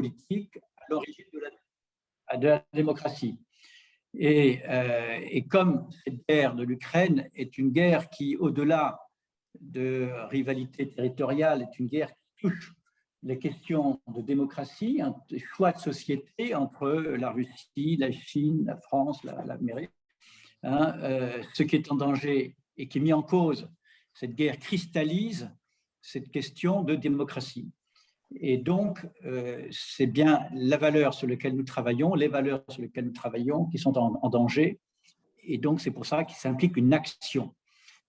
politique à l'origine de la démocratie. Et comme cette guerre de l'Ukraine est une guerre qui, au-delà de rivalité territoriale, est une guerre qui touche les questions de démocratie, un choix de société entre la Russie, la Chine, la France, l'Amérique. Ce qui est en danger et qui est mis en cause, cette guerre cristallise cette question de démocratie. Et donc, c'est bien la valeur sur laquelle nous travaillons, les valeurs sur lesquelles nous travaillons qui sont en danger. Et donc, c'est pour ça qu'il s'implique une action.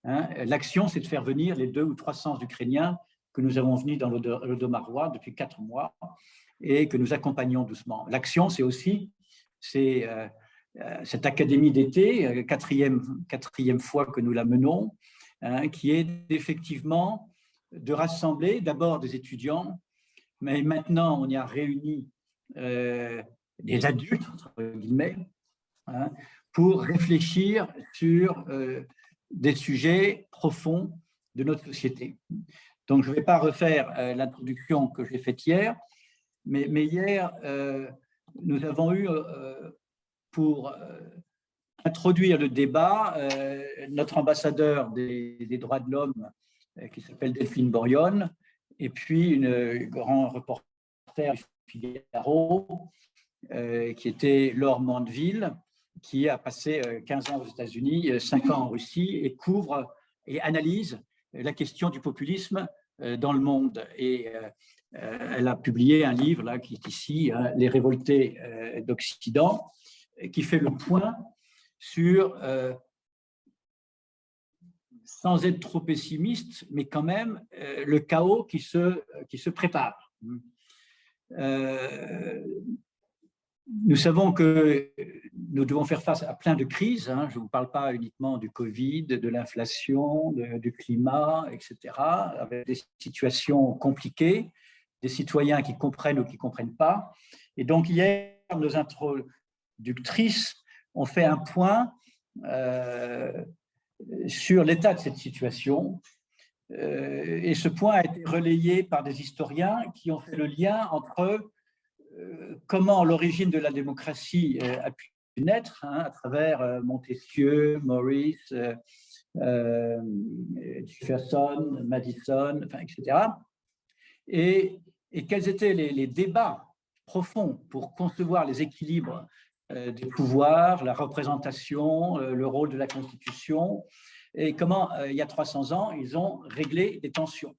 L'action, c'est de faire venir les 200 ou 300 Ukrainiens que nous avons venus dans l'Odomarois depuis 4 mois et que nous accompagnons doucement. L'action, c'est aussi cette académie d'été, quatrième fois que nous la menons, qui est effectivement de rassembler d'abord des étudiants, mais maintenant on y a réuni des adultes, entre guillemets, pour réfléchir sur des sujets profonds de notre société. Donc, je ne vais pas refaire l'introduction que j'ai faite hier, mais hier, nous avons eu, pour introduire le débat, notre ambassadeur des droits de l'homme, qui s'appelle Delphine Borion, et puis une grand reporter du Figaro, qui était Laure Mandeville, qui a passé 15 ans aux États-Unis, 5 ans en Russie, et couvre et analyse la question du populisme dans le monde. Et elle a publié un livre là, qui est ici, Les révoltés d'Occident, qui fait le point sur, sans être trop pessimiste, mais quand même le chaos qui se prépare. Nous savons que nous devons faire face à plein de crises. Je ne vous parle pas uniquement du Covid, de l'inflation, du climat, etc., avec des situations compliquées, des citoyens qui comprennent ou qui ne comprennent pas. Et donc, hier, nos introductrices ont fait un point sur l'état de cette situation. Et ce point a été relayé par des historiens qui ont fait le lien entre comment l'origine de la démocratie a pu naître à travers Montesquieu, Maurice, Jefferson, Madison, etc. Et quels étaient les débats profonds pour concevoir les équilibres des pouvoirs, la représentation, le rôle de la Constitution, et comment, il y a 300 ans, ils ont réglé des tensions.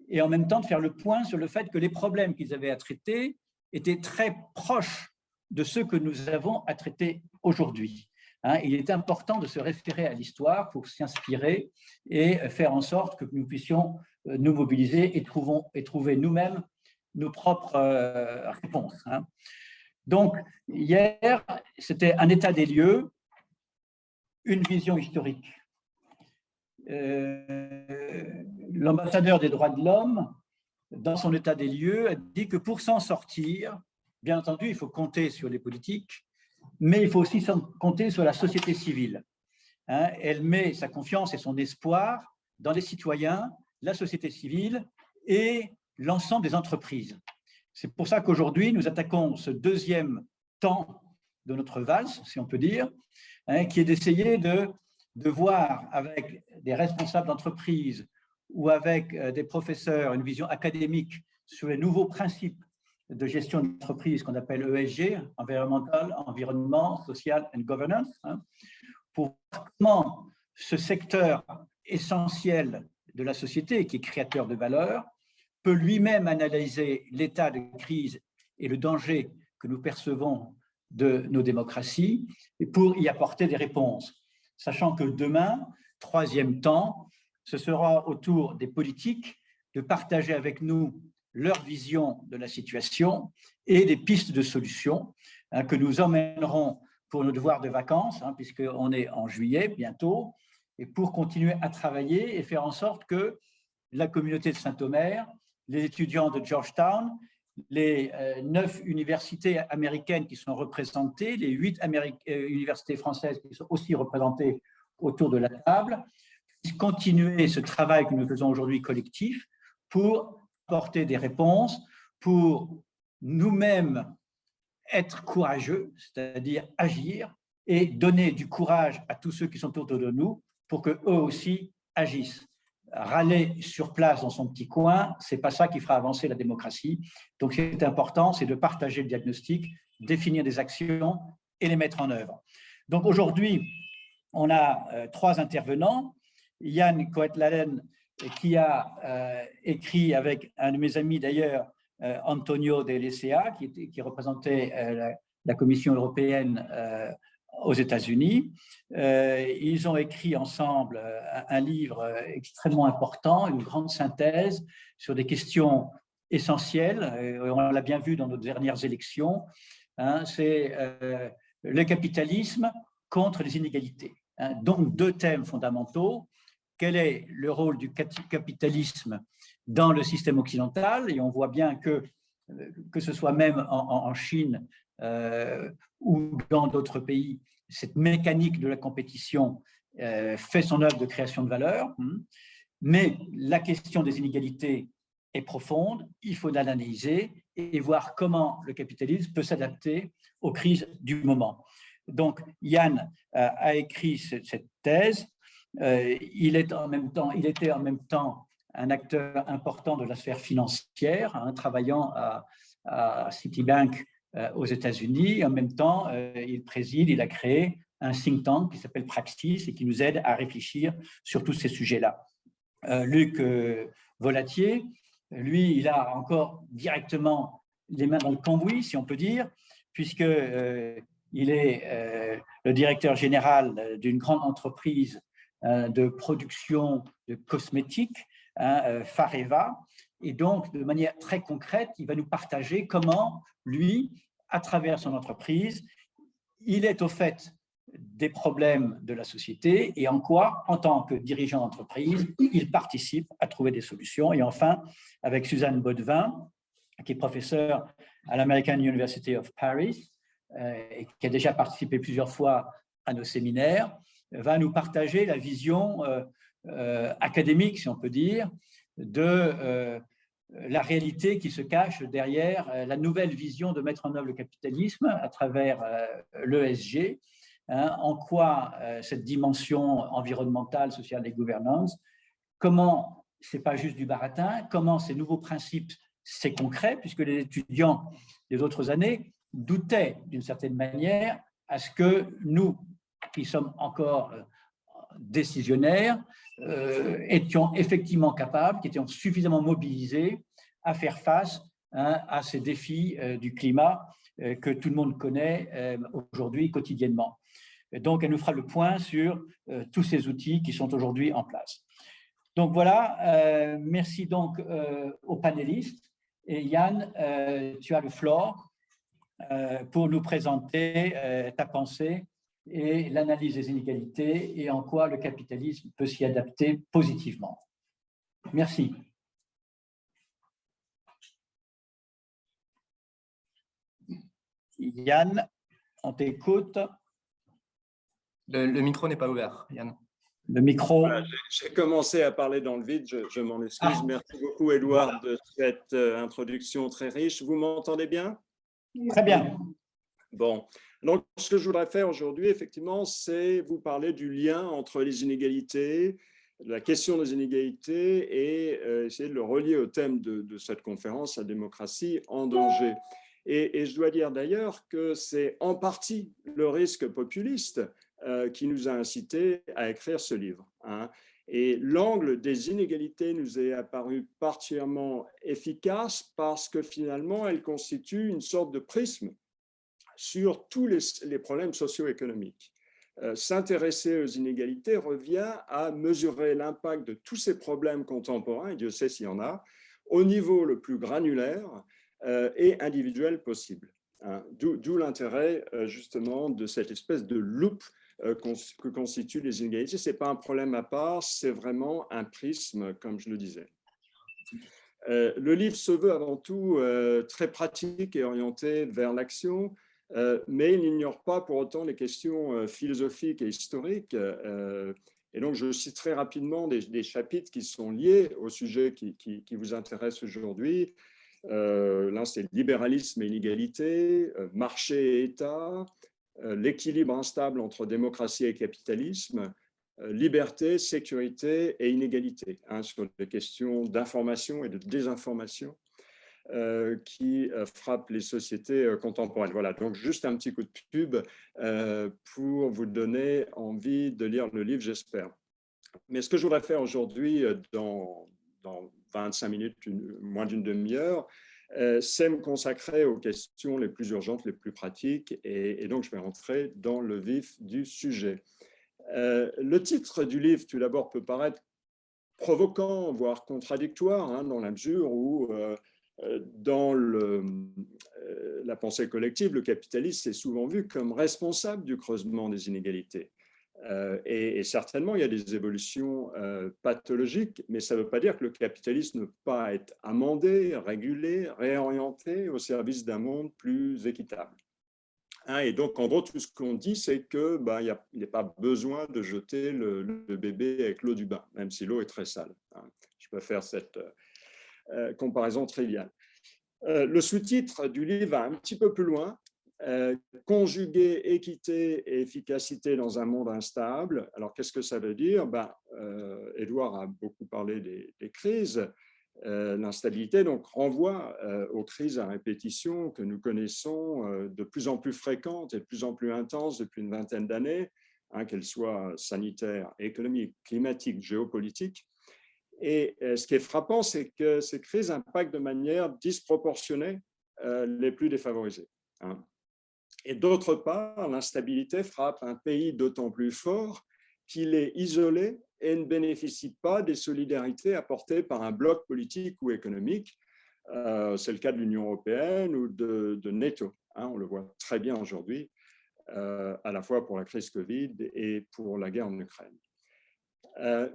Et en même temps, de faire le point sur le fait que les problèmes qu'ils avaient à traiter étaient très proches de ceux que nous avons à traiter aujourd'hui. Il est important de se référer à l'histoire pour s'inspirer et faire en sorte que nous puissions nous mobiliser et trouver nous-mêmes nos propres réponses. Donc, hier, c'était un état des lieux, une vision historique. L'ambassadeur des droits de l'homme, dans son état des lieux, a dit que pour s'en sortir, bien entendu, il faut compter sur les politiques, mais il faut aussi compter sur la société civile. Elle met sa confiance et son espoir dans les citoyens, la société civile et l'ensemble des entreprises. C'est pour ça qu'aujourd'hui, nous attaquons ce deuxième temps de notre valse, si on peut dire, qui est d'essayer de voir avec des responsables d'entreprise ou avec des professeurs une vision académique sur les nouveaux principes de gestion d'entreprise qu'on appelle ESG, Environmental, Environnement, Social and Governance, pour voir comment ce secteur essentiel de la société, qui est créateur de valeur, peut lui-même analyser l'état de crise et le danger que nous percevons de nos démocraties et pour y apporter des réponses. Sachant que demain, troisième temps, ce sera au tour des politiques de partager avec nous leur vision de la situation et des pistes de solutions que nous emmènerons pour nos devoirs de vacances, puisqu'on est en juillet bientôt, et pour continuer à travailler et faire en sorte que la communauté de Saint-Omer, les étudiants de Georgetown, les 9 universités américaines qui sont représentées, les 8 universités françaises qui sont aussi représentées autour de la table, puissent continuer ce travail que nous faisons aujourd'hui collectif pour apporter des réponses, pour nous-mêmes être courageux, c'est-à-dire agir, et donner du courage à tous ceux qui sont autour de nous pour qu'eux aussi agissent. Râler sur place dans son petit coin, ce n'est pas ça qui fera avancer la démocratie. Donc, ce qui est important, c'est de partager le diagnostic, définir des actions et les mettre en œuvre. Donc, aujourd'hui, on a 3 intervenants. Yann Coët-Lalen, qui a écrit avec un de mes amis d'ailleurs, Antonio de Lecea, qui représentait la Commission européenne aux États-Unis. Ils ont écrit ensemble un livre extrêmement important, une grande synthèse sur des questions essentielles. On l'a bien vu dans nos dernières élections. C'est le capitalisme contre les inégalités. Donc, 2 thèmes fondamentaux. Quel est le rôle du capitalisme dans le système occidental? Et on voit bien que ce soit même en Chine ou dans d'autres pays, cette mécanique de la compétition fait son œuvre de création de valeur. Mais la question des inégalités est profonde, il faut l'analyser et voir comment le capitalisme peut s'adapter aux crises du moment. Donc, Yann a écrit cette thèse. Il était en même temps un acteur important de la sphère financière, travaillant à Citibank aux États-Unis. En même temps, il a créé un think tank qui s'appelle Praxis et qui nous aide à réfléchir sur tous ces sujets-là. Luc Volatier, lui, il a encore directement les mains dans le cambouis, si on peut dire, puisque il est le directeur général d'une grande entreprise de production de cosmétiques, Fareva. Et donc, de manière très concrète, il va nous partager comment, lui, à travers son entreprise, il est au fait des problèmes de la société et en quoi, en tant que dirigeant d'entreprise, il participe à trouver des solutions. Et enfin, avec Suzanne Baudevin, qui est professeure à l'American University of Paris, et qui a déjà participé plusieurs fois à nos séminaires, va nous partager la vision académique, si on peut dire, de la réalité qui se cache derrière la nouvelle vision de mettre en œuvre le capitalisme à travers l'ESG, en quoi cette dimension environnementale, sociale et gouvernance, comment c'est pas juste du baratin, comment ces nouveaux principes, c'est concret, puisque les étudiants des autres années doutaient d'une certaine manière à ce que nous, qui sommes encore décisionnaires, étions effectivement capables, qui étions suffisamment mobilisés à faire face à ces défis du climat que tout le monde connaît aujourd'hui quotidiennement. Donc, elle nous fera le point sur tous ces outils qui sont aujourd'hui en place. Donc voilà, merci donc aux panélistes. Et Yann, tu as le floor pour nous présenter ta pensée et l'analyse des inégalités et en quoi le capitalisme peut s'y adapter positivement. Merci. Yann, on t'écoute. Le micro n'est pas ouvert, Yann. Le micro. Voilà, j'ai commencé à parler dans le vide, je m'en excuse. Merci beaucoup, Édouard, de cette introduction très riche. Vous m'entendez bien? Très bien. Bon, donc ce que je voudrais faire aujourd'hui, effectivement, c'est vous parler du lien entre les inégalités, la question des inégalités et essayer de le relier au thème de cette conférence, la démocratie en danger. Et je dois dire d'ailleurs que c'est en partie le risque populiste qui nous a incités à écrire ce livre. Et l'angle des inégalités nous est apparu particulièrement efficace parce que finalement, elle constitue une sorte de prisme sur tous les problèmes socio-économiques. S'intéresser aux inégalités revient à mesurer l'impact de tous ces problèmes contemporains, et Dieu sait s'il y en a, au niveau le plus granulaire et individuel possible. D'où l'intérêt justement de cette espèce de loupe que constituent les inégalités. Ce n'est pas un problème à part, c'est vraiment un prisme, comme je le disais. Le livre se veut avant tout très pratique et orienté vers l'action, mais il n'ignore pas pour autant les questions philosophiques et historiques. Et donc, je citerai rapidement des chapitres qui sont liés au sujet qui vous intéresse aujourd'hui. L'un, c'est libéralisme et inégalité, marché et État, l'équilibre instable entre démocratie et capitalisme, liberté, sécurité et inégalité, hein, sur les questions d'information et de désinformation qui frappent les sociétés contemporaines. Voilà, donc juste un petit coup de pub pour vous donner envie de lire le livre, j'espère. Mais ce que je voudrais faire aujourd'hui, dans 25 minutes, moins d'une demi-heure, c'est me consacrer aux questions les plus urgentes, les plus pratiques, et donc je vais rentrer dans le vif du sujet. Le titre du livre, tout d'abord, peut paraître provoquant, voire contradictoire, hein, dans la mesure où, dans la pensée collective, le capitalisme est souvent vu comme responsable du creusement des inégalités. Et certainement, il y a des évolutions pathologiques, mais ça ne veut pas dire que le capitalisme ne peut pas être amendé, régulé, réorienté au service d'un monde plus équitable. Hein, et donc, en gros, tout ce qu'on dit, c'est qu'il n'y a pas besoin de jeter le bébé avec l'eau du bain, même si l'eau est très sale. Hein. Je peux faire cette comparaison triviale. Le sous-titre du livre va un petit peu plus loin. Conjuguer équité et efficacité dans un monde instable. Alors, qu'est-ce que ça veut dire? Édouard a beaucoup parlé des crises. L'instabilité donc renvoie aux crises à répétition que nous connaissons de plus en plus fréquentes et de plus en plus intenses depuis une vingtaine d'années, hein, qu'elles soient sanitaires, économiques, climatiques, géopolitiques. Et ce qui est frappant, c'est que ces crises impactent de manière disproportionnée les plus défavorisés. Hein. Et d'autre part, l'instabilité frappe un pays d'autant plus fort qu'il est isolé et ne bénéficie pas des solidarités apportées par un bloc politique ou économique. C'est le cas de l'Union européenne ou de NATO. Hein, on le voit très bien aujourd'hui, à la fois pour la crise Covid et pour la guerre en Ukraine.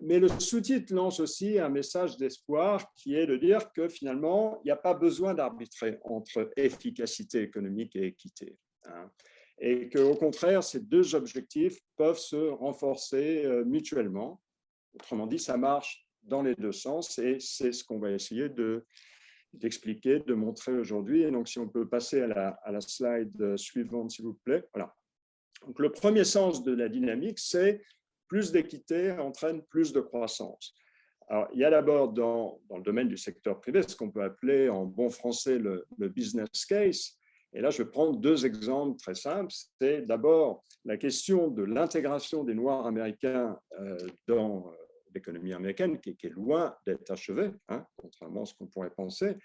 Mais le sous-titre lance aussi un message d'espoir qui est de dire que finalement, il n'y a pas besoin d'arbitrer entre efficacité économique et équité. Hein, et qu'au contraire, ces deux objectifs peuvent se renforcer mutuellement. Autrement dit, ça marche dans les deux sens et c'est ce qu'on va essayer d'expliquer, de montrer aujourd'hui. Et donc, si on peut passer à la slide suivante, s'il vous plaît. Voilà. Donc, le premier sens de la dynamique, c'est plus d'équité entraîne plus de croissance. Alors, il y a d'abord dans le domaine du secteur privé ce qu'on peut appeler en bon français le business case. Et là, je vais prendre deux exemples très simples. C'est d'abord la question de l'intégration des Noirs américains dans l'économie américaine, qui est loin d'être achevée, hein, contrairement à ce qu'on pourrait penser.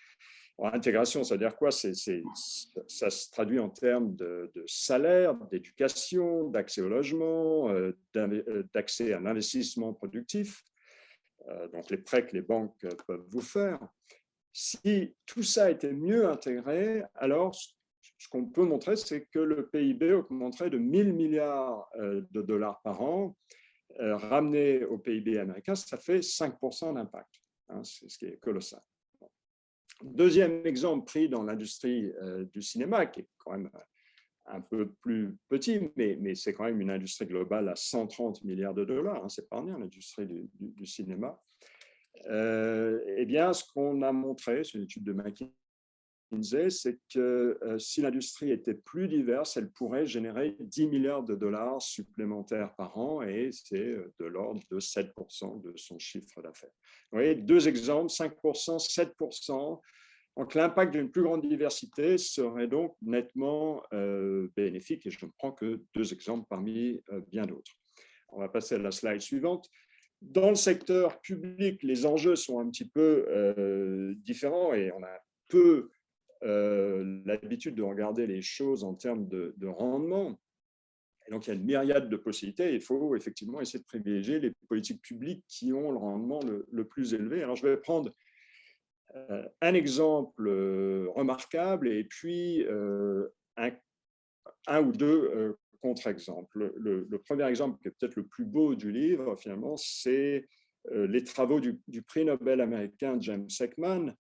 L'intégration, ça veut dire quoi? Ça se traduit en termes de salaire, d'éducation, d'accès au logement, d'accès à un investissement productif, donc les prêts que les banques peuvent vous faire. Si tout ça était mieux intégré, alors ce qu'on peut montrer, c'est que le PIB augmenterait de 1000 milliards de dollars par an. Ramené au PIB américain, ça fait 5% d'impact. Hein, c'est ce qui est colossal. Deuxième exemple pris dans l'industrie du cinéma, qui est quand même un peu plus petit, mais c'est quand même une industrie globale à 130 milliards de dollars. Hein, c'est pas rien, l'industrie du cinéma. Eh bien, ce qu'on a montré, c'est une étude de McKinsey, c'est que si l'industrie était plus diverse, elle pourrait générer 10 milliards de dollars supplémentaires par an et c'est de l'ordre de 7% de son chiffre d'affaires. Vous voyez, deux exemples, 5%, 7%. Donc, l'impact d'une plus grande diversité serait donc nettement bénéfique et je ne prends que deux exemples parmi bien d'autres. On va passer à la slide suivante. Dans le secteur public, les enjeux sont un petit peu différents et on a peu l'habitude de regarder les choses en termes de rendement. Et donc, il y a une myriade de possibilités. Il faut effectivement essayer de privilégier les politiques publiques qui ont le rendement le plus élevé. Alors, je vais prendre un exemple remarquable et puis un ou deux contre-exemples. Le premier exemple, qui est peut-être le plus beau du livre, finalement, c'est les travaux du prix Nobel américain James Heckman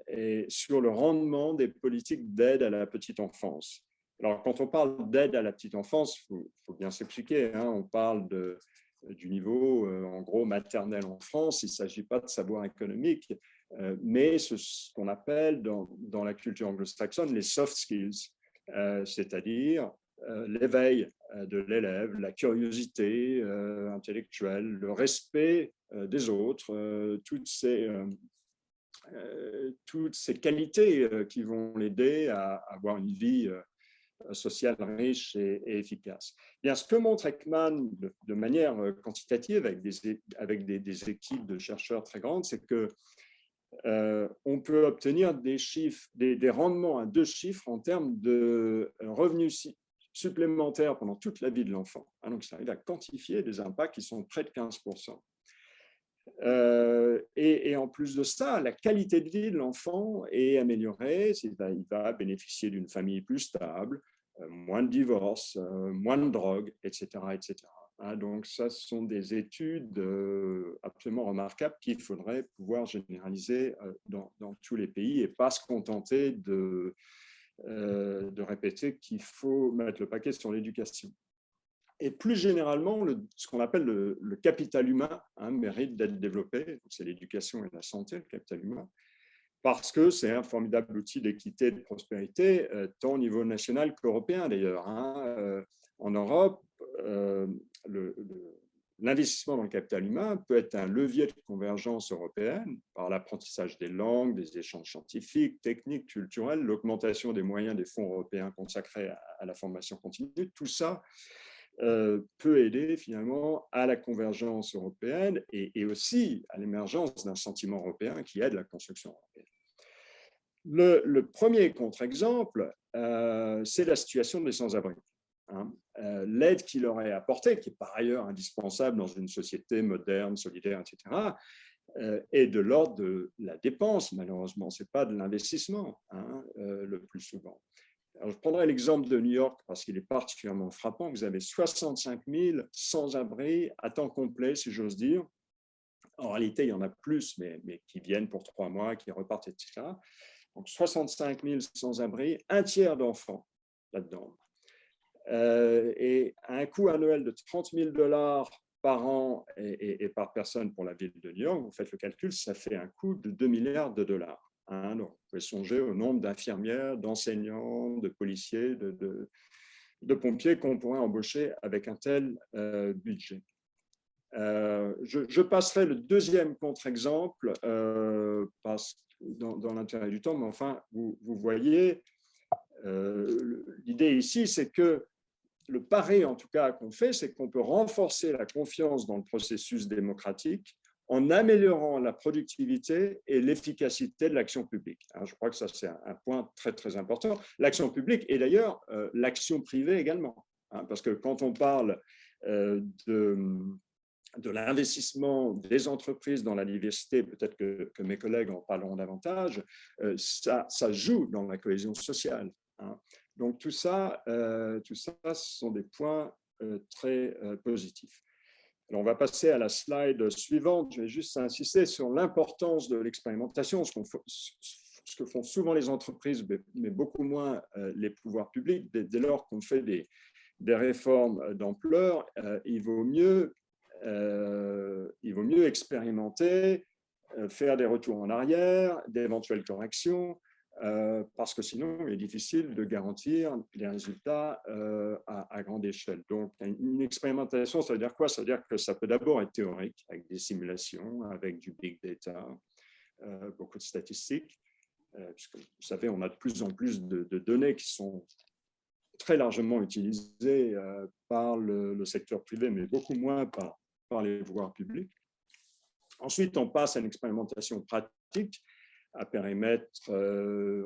et sur le rendement des politiques d'aide à la petite enfance. Alors, quand on parle d'aide à la petite enfance, il faut bien s'expliquer, hein, on parle du niveau, en gros, maternel en France. Il ne s'agit pas de savoir économique. mais ce qu'on appelle dans la culture anglo-saxonne les soft skills, c'est-à-dire l'éveil de l'élève, la curiosité intellectuelle, le respect des autres, toutes ces qualités qui vont l'aider à avoir une vie sociale riche et efficace. Bien, ce que montre Ekman de manière quantitative avec des équipes de chercheurs très grandes, c'est que on peut obtenir des chiffres, des rendements à 2 chiffres en termes de revenus supplémentaires pendant toute la vie de l'enfant. Donc, ça arrive à quantifier des impacts qui sont près de 15%. Et en plus de ça, la qualité de vie de l'enfant est améliorée. Il va bénéficier d'une famille plus stable, moins de divorces, moins de drogue, etc., etc. Donc, ça, ce sont des études absolument remarquables qu'il faudrait pouvoir généraliser dans tous les pays et pas se contenter de répéter qu'il faut mettre le paquet sur l'éducation. Et plus généralement, ce qu'on appelle le capital humain mérite d'être développé. C'est l'éducation et la santé, le capital humain, parce que c'est un formidable outil d'équité et de prospérité, tant au niveau national qu'européen d'ailleurs. En Europe, l'investissement dans le capital humain peut être un levier de convergence européenne par l'apprentissage des langues, des échanges scientifiques, techniques, culturels, l'augmentation des moyens des fonds européens consacrés à la formation continue. Tout ça peut aider finalement à la convergence européenne et aussi à l'émergence d'un sentiment européen qui aide la construction européenne. Le premier contre-exemple, c'est la situation des sans-abri. L'aide qui leur est apportée, qui est par ailleurs indispensable dans une société moderne, solidaire, etc., est de l'ordre de la dépense, malheureusement. Ce n'est pas de l'investissement le plus souvent. Alors, je prendrai l'exemple de New York parce qu'il est particulièrement frappant. Vous avez 65 000 sans-abri à temps complet, si j'ose dire. En réalité, il y en a plus, mais qui viennent pour 3 mois, qui repartent, etc. Donc, 65 000 sans-abri, un tiers d'enfants là-dedans. Et à un coût annuel de $30 000 par an et par personne pour la ville de New York, vous faites le calcul, ça fait un coût de $2 milliards. Donc, vous pouvez songer au nombre d'infirmières, d'enseignants, de policiers, de pompiers qu'on pourrait embaucher avec un tel budget. Je passerai le deuxième contre-exemple dans l'intérêt du temps, mais enfin, vous voyez, l'idée ici, c'est que le pari, en tout cas, qu'on fait, c'est qu'on peut renforcer la confiance dans le processus démocratique en améliorant la productivité et l'efficacité de l'action publique. Je crois que ça, c'est un point très, très important. L'action publique et d'ailleurs l'action privée également. Parce que quand on parle de l'investissement des entreprises dans la diversité, peut-être que mes collègues en parleront davantage, ça joue dans la cohésion sociale. Donc, tout ça, ce sont des points très positifs. Alors, on va passer à la slide suivante. Je vais juste insister sur l'importance de l'expérimentation, ce que font souvent les entreprises, mais beaucoup moins les pouvoirs publics. Dès lors qu'on fait des réformes d'ampleur, il vaut mieux expérimenter, faire des retours en arrière, d'éventuelles corrections, parce que sinon, il est difficile de garantir les résultats à grande échelle. Donc, une expérimentation, ça veut dire quoi? Ça veut dire que ça peut d'abord être théorique, avec des simulations, avec du big data, beaucoup de statistiques, puisque vous savez, on a de plus en plus de données qui sont très largement utilisées par le secteur privé, mais beaucoup moins par les pouvoirs publics. Ensuite, on passe à une expérimentation pratique à périmètre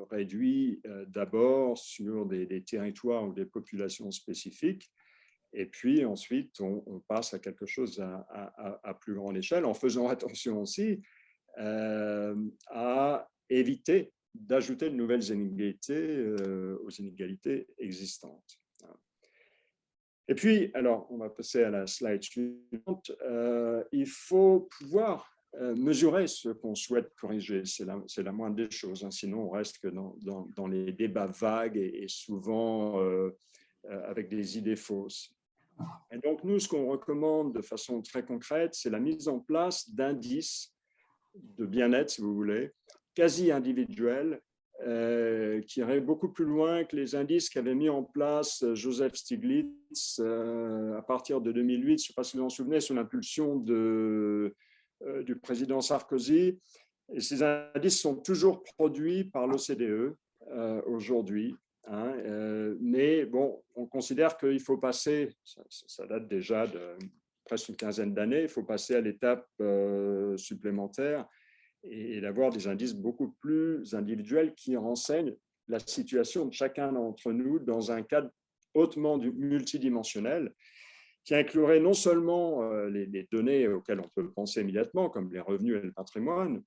réduit, d'abord sur des territoires ou des populations spécifiques, et puis ensuite on passe à quelque chose à plus grande échelle, en faisant attention aussi à éviter d'ajouter de nouvelles inégalités aux inégalités existantes. Et puis, alors, on va passer à la slide suivante. Il faut pouvoir mesurer ce qu'on souhaite corriger. C'est la moindre des choses. Sinon, on reste que dans les débats vagues et souvent avec des idées fausses. Et donc, nous, ce qu'on recommande de façon très concrète, c'est la mise en place d'indices de bien-être, si vous voulez, quasi individuel, qui irait beaucoup plus loin que les indices qu'avait mis en place Joseph Stiglitz à partir de 2008, je ne sais pas si vous vous en souvenez, sous l'impulsion du président Sarkozy. Et ces indices sont toujours produits par l'OCDE aujourd'hui. Hein, mais bon, on considère qu'il faut passer, ça date déjà de presque une quinzaine d'années, il faut passer à l'étape supplémentaire et d'avoir des indices beaucoup plus individuels qui renseignent la situation de chacun d'entre nous dans un cadre hautement multidimensionnel, qui inclurait non seulement les données auxquelles on peut penser immédiatement, comme les revenus et le patrimoine,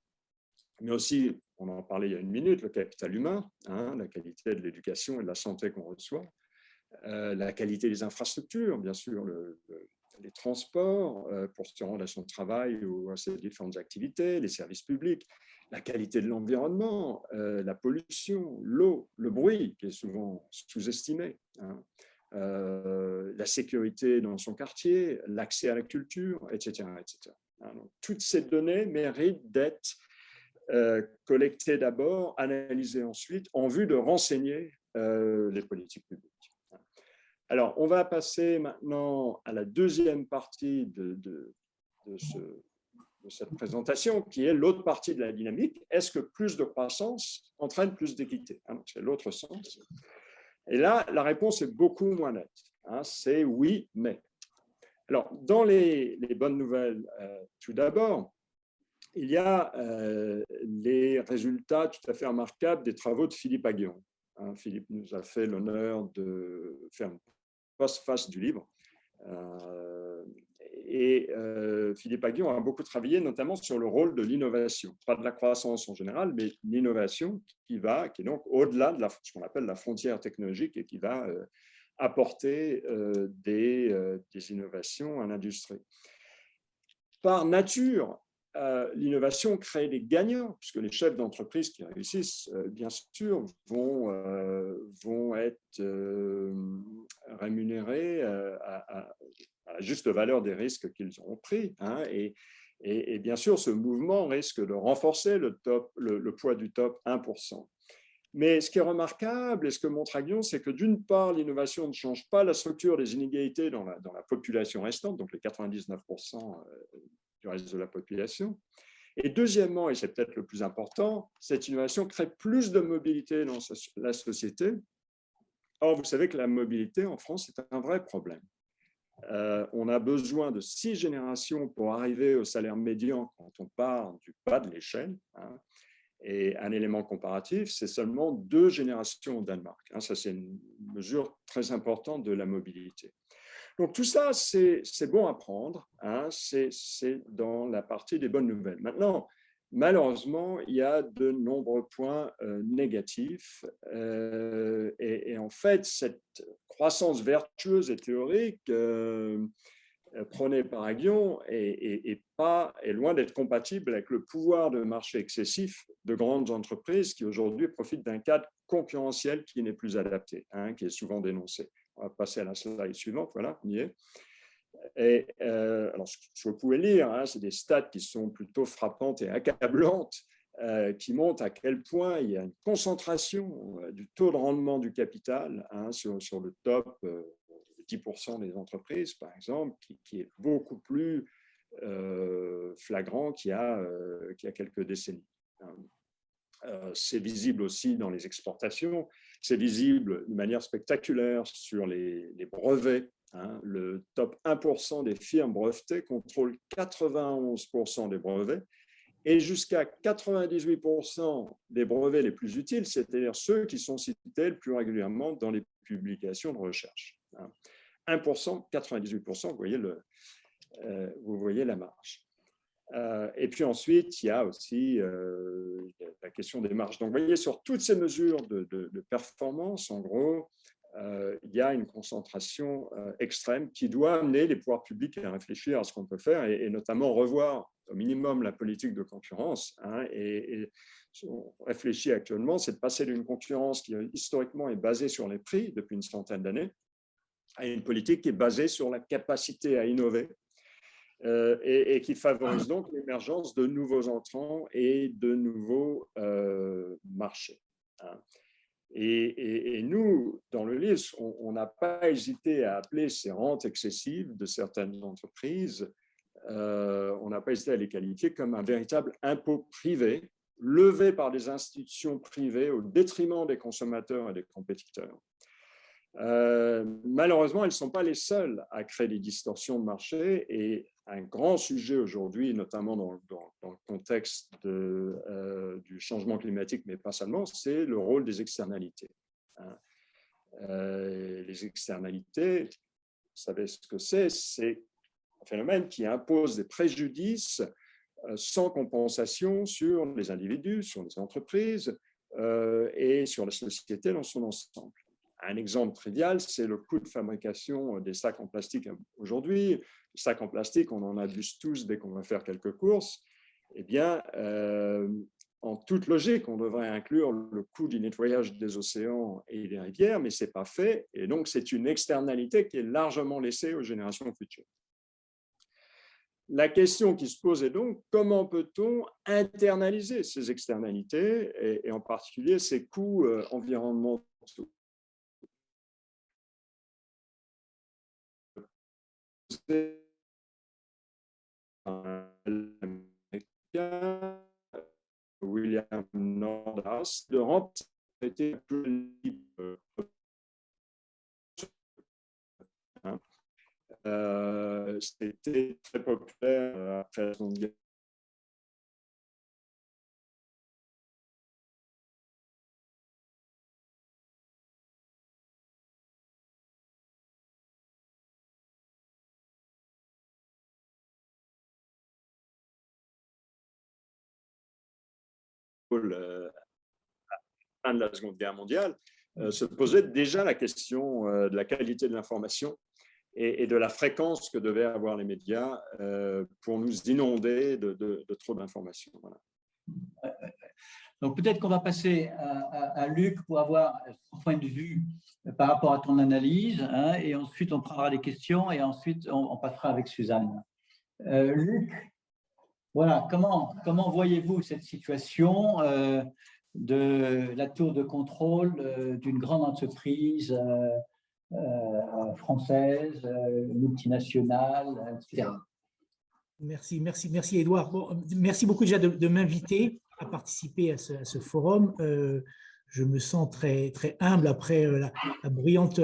mais aussi, on en parlait il y a une minute, le capital humain, hein, la qualité de l'éducation et de la santé qu'on reçoit, la qualité des infrastructures, bien sûr, les transports pour se rendre à son travail ou à ses différentes activités, les services publics, la qualité de l'environnement, la pollution, l'eau, le bruit, qui est souvent sous-estimé, hein, la sécurité dans son quartier, l'accès à la culture, etc. etc. Donc, toutes ces données méritent d'être collectées d'abord, analysées ensuite, en vue de renseigner les politiques publiques. Alors, on va passer maintenant à la deuxième partie de cette présentation, qui est l'autre partie de la dynamique. Est-ce que plus de croissance entraîne plus d'équité? C'est l'autre sens. Et là, la réponse est beaucoup moins nette. C'est oui, mais. Alors, dans les bonnes nouvelles, tout d'abord, il y a les résultats tout à fait remarquables des travaux de Philippe Aghion. Philippe nous a fait l'honneur de faire une postface du livre. Philippe Aghion a beaucoup travaillé, notamment sur le rôle de l'innovation, pas de la croissance en général, mais l'innovation qui est donc au-delà de ce qu'on appelle la frontière technologique et qui va apporter des innovations à l'industrie. Par nature, l'innovation crée des gagnants, puisque les chefs d'entreprise qui réussissent, bien sûr, vont être rémunérés à la juste valeur des risques qu'ils ont pris. Hein, et bien sûr, ce mouvement risque de renforcer le poids du top 1%. Mais ce qui est remarquable, et ce que montre Aghion, c'est que d'une part, l'innovation ne change pas la structure des inégalités dans la population restante, donc les 99% du reste de la population. Et deuxièmement, et c'est peut-être le plus important, cette innovation crée plus de mobilité dans la société. Or, vous savez que la mobilité en France est un vrai problème. On a besoin de 6 générations pour arriver au salaire médian quand on part du bas de l'échelle. Hein. Et un élément comparatif, c'est seulement 2 générations au Danemark. Hein. Ça, c'est une mesure très importante de la mobilité. Donc, tout ça, c'est bon à prendre. Hein, c'est dans la partie des bonnes nouvelles. Maintenant, malheureusement, il y a de nombreux points négatifs. Et en fait, cette croissance vertueuse et théorique prônée par Aghion est loin d'être compatible avec le pouvoir de marché excessif de grandes entreprises qui aujourd'hui profitent d'un cadre concurrentiel qui n'est plus adapté, hein, qui est souvent dénoncé. On va passer à la slide suivante, voilà, on y est. Et alors, ce que vous pouvez lire, hein, c'est des stats qui sont plutôt frappantes et accablantes, qui montrent à quel point il y a une concentration du taux de rendement du capital, hein, sur le top 10% des entreprises, par exemple, qui est beaucoup plus flagrant qu'il y a quelques décennies. C'est visible aussi dans les exportations, c'est visible de manière spectaculaire sur les brevets. Hein. Le top 1% des firmes brevetées contrôle 91% des brevets et jusqu'à 98% des brevets les plus utiles, c'est-à-dire ceux qui sont cités le plus régulièrement dans les publications de recherche. 1%, 98%, vous voyez la marge. Et puis ensuite, il y a aussi la question des marges. Donc, vous voyez, sur toutes ces mesures de performance, en gros, il y a une concentration extrême qui doit amener les pouvoirs publics à réfléchir à ce qu'on peut faire et notamment revoir au minimum la politique de concurrence. Hein, et ce qu'on réfléchit actuellement, c'est de passer d'une concurrence qui historiquement est basée sur les prix depuis une centaine d'années à une politique qui est basée sur la capacité à innover et qui favorise donc l'émergence de nouveaux entrants et de nouveaux marchés. Hein. Et nous, dans le livre, on n'a pas hésité à appeler ces rentes excessives de certaines entreprises, on n'a pas hésité à les qualifier comme un véritable impôt privé, levé par des institutions privées au détriment des consommateurs et des compétiteurs. Malheureusement, elles ne sont pas les seules à créer des distorsions de marché, et un grand sujet aujourd'hui, notamment dans le contexte du changement climatique, mais pas seulement, c'est le rôle des externalités. Les externalités, vous savez ce que c'est un phénomène qui impose des préjudices sans compensation sur les individus, sur les entreprises et sur la société dans son ensemble. Un exemple trivial, c'est le coût de fabrication des sacs en plastique aujourd'hui. Les sacs en plastique, on en abuse tous dès qu'on va faire quelques courses. Eh bien, en toute logique, on devrait inclure le coût du nettoyage des océans et des rivières, mais ce n'est pas fait. Et donc, c'est une externalité qui est largement laissée aux générations futures. La question qui se pose est donc, comment peut-on internaliser ces externalités et en particulier ces coûts environnementaux? William Nordhaus de remplacer c'était très populaire après la Seconde Guerre. Fin de la Seconde Guerre mondiale, se posait déjà la question de la qualité de l'information et de la fréquence que devaient avoir les médias pour nous inonder de trop d'informations. Voilà. Donc peut-être qu'on va passer à Luc pour avoir son point de vue par rapport à ton analyse, hein, et ensuite on prendra les questions et ensuite on passera avec Suzanne. Luc, voilà, comment voyez-vous cette situation de la tour de contrôle d'une grande entreprise française, multinationale, etc. Merci Edouard. Bon, merci beaucoup déjà de m'inviter à participer à ce forum. Je me sens très humble après la brillante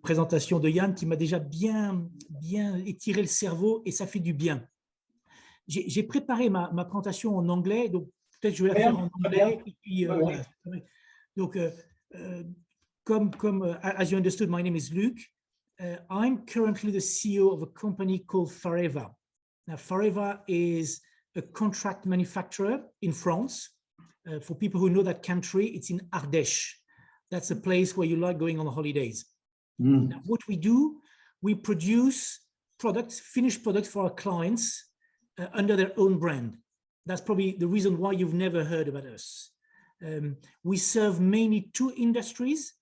présentation de Yann qui m'a déjà bien étiré le cerveau et ça fait du bien. J'ai préparé ma présentation en anglais, donc peut-être je vais la faire en anglais. Et puis, voilà. Donc, comme as you understood, my name is Luc. I'm currently the CEO of a company called Fareva. Now, Fareva is a contract manufacturer in France. For people who know that country, it's in Ardèche. That's a place where you like going on holidays. Now, what we do, we produce products, finished products for our clients under their own brand. That's probably the reason why you've never heard about us. We serve mainly two industries,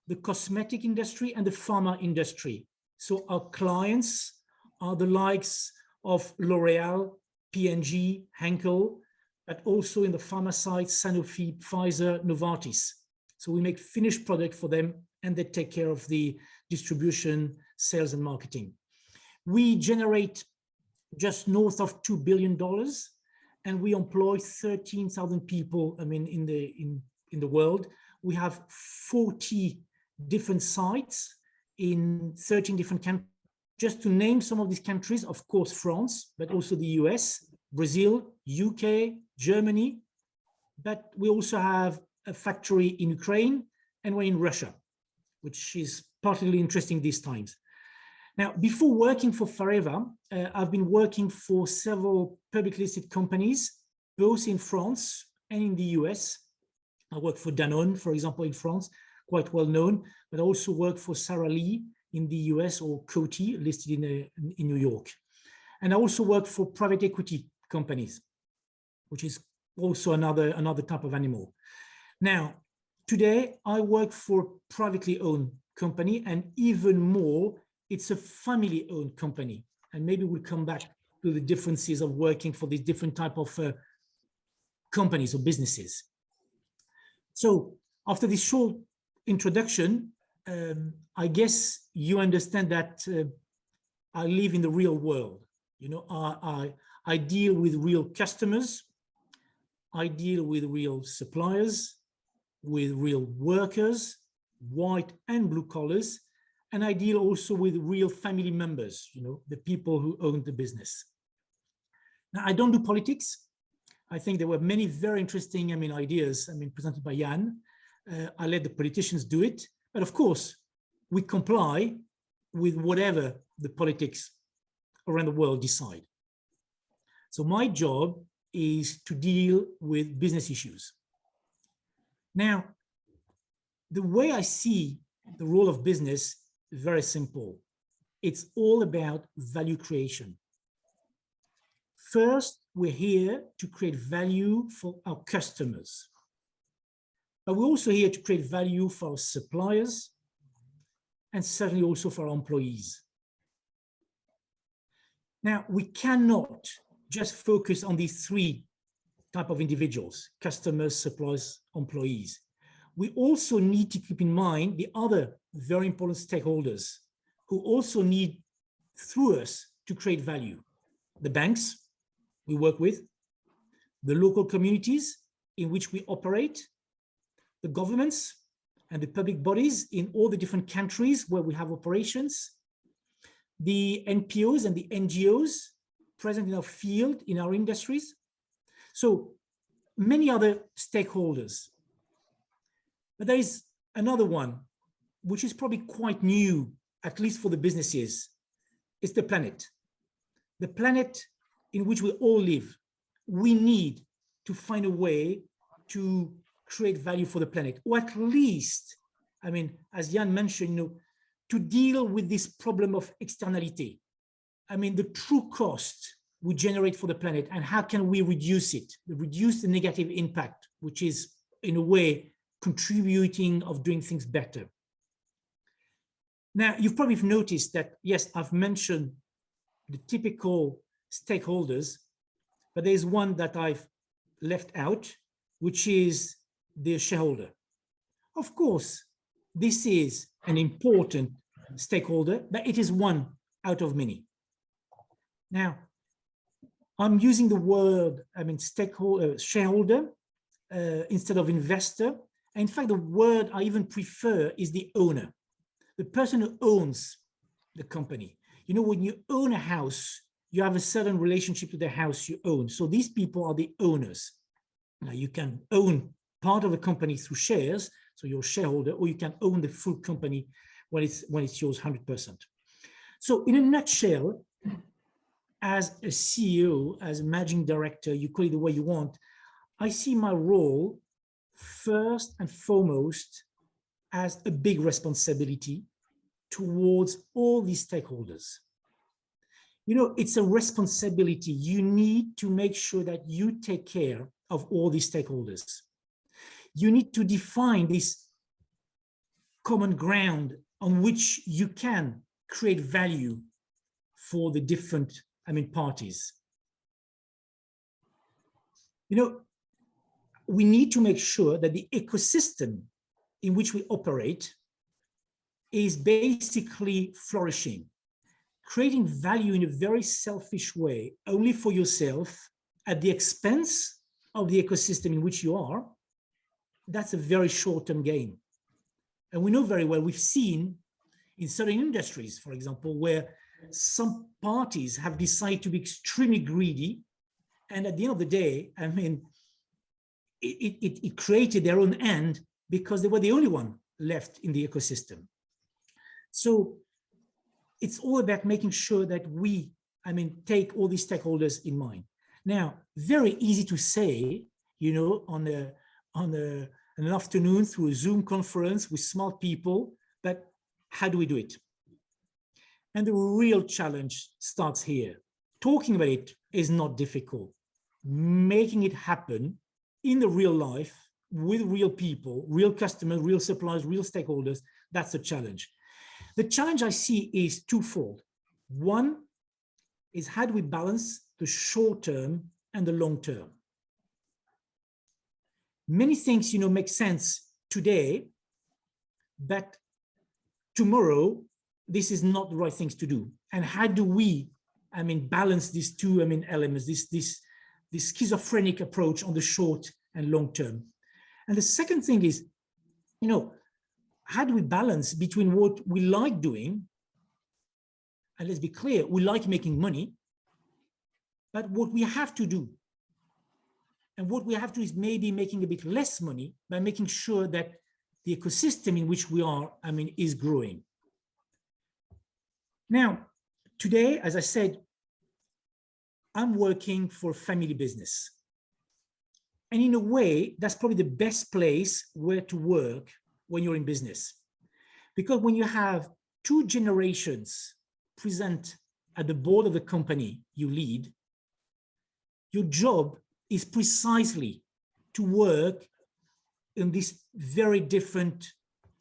the cosmetic industry and the pharma industry. So our clients are the likes of L'Oréal, P&G, Henkel, but also in the pharma side, Sanofi, Pfizer, Novartis. So we make finished product for them and they take care of the distribution, sales and marketing. We generate just north of $2 billion and we employ 13,000 people, I mean, in the world. We have 40 different sites in 13 different countries. Just to name some of these countries, of course, France, but also the US, Brazil, UK, Germany. But we also have a factory in Ukraine and one in Russia, which is particularly interesting these times. Now, before working for Fareva, I've been working for several publicly listed companies, both in France and in the US. I worked for Danone, for example, in France, quite well known, but I also worked for Sara Lee in the US, or Coty, listed in New York. And I also work for private equity companies, which is also another type of animal. Now, today I work for a privately owned company, and even more, it's a family-owned company. And maybe we'll come back to the differences of working for these different type of companies or businesses. So after this short introduction, I guess you understand that I live in the real world. You know, I deal with real customers, I deal with real suppliers, with real workers, white and blue collars, and I deal also with real family members, you know, the people who own the business. Now, I don't do politics. I think there were many very interesting, ideas, presented by Jan. I let the politicians do it, but of course, we comply with whatever the politics around the world decide. So my job is to deal with business issues. Now, the way I see the role of business is very simple. It's all about value creation. First, we're here to create value for our customers, but we're also here to create value for our suppliers and certainly also for our employees. Now, we cannot just focus on these three types of individuals: customers, suppliers, employees. We also need to keep in mind the other very important stakeholders who also need, through us, to create value. The banks we work with, the local communities in which we operate, the governments and the public bodies in all the different countries where we have operations, the NPOs and the NGOs present in our field, in our industries. So many other stakeholders. But there is another one, which is probably quite new, at least for the businesses. It's the planet. The planet in which we all live. We need to find a way to create value for the planet, or at least, as Jan mentioned, to deal with this problem of externality. The true cost we generate for the planet, and how can we reduce it, reduce the negative impact, which is in a way contributing of doing things better. Now, you've probably noticed that, yes, I've mentioned the typical stakeholders, but there's one that I've left out, which is the shareholder. Of course, this is an important stakeholder, but it is one out of many. Now, I'm using the word, stakeholder, shareholder, instead of investor. In fact, the word I even prefer is the owner, the person who owns the company. You know, when you own a house, you have a certain relationship to the house you own. So these people are the owners. Now, you can own part of a company through shares, so you're a shareholder, or you can own the full company when it's yours 100%. So in a nutshell, as a CEO, as a managing director, you call it the way you want, I see my role first and foremost as a big responsibility towards all these stakeholders. You know, it's a responsibility. You need to make sure that you take care of all these stakeholders. You need to define this common ground on which you can create value for the different, parties. You know, we need to make sure that the ecosystem in which we operate is basically flourishing, creating value in a very selfish way, only for yourself at the expense of the ecosystem in which you are. That's a very short-term gain. And we know very well, we've seen in certain industries, for example, where some parties have decided to be extremely greedy. And at the end of the day, it created their own end because they were the only one left in the ecosystem. So it's all about making sure that we, take all these stakeholders in mind. Now, very easy to say, you know, on an afternoon through a Zoom conference with smart people, but how do we do it? And the real challenge starts here. Talking about it is not difficult. Making it happen in the real life with real people, real customers, real suppliers, real stakeholders, that's a challenge. The challenge I see is twofold. One, is how do we balance the short term and the long term? Many things, make sense today, but tomorrow, this is not the right things to do. And how do we, balance these two, elements, this schizophrenic approach on the short and long term? And the second thing is, how do we balance between what we like doing, and let's be clear, we like making money, but what we have to do, and what we have to do is maybe making a bit less money by making sure that the ecosystem in which we are, is growing. Now, today, as I said, I'm working for a family business. And in a way, that's probably the best place where to work when you're in business. Because when you have two generations present at the board of the company you lead, your job is precisely to work in these very different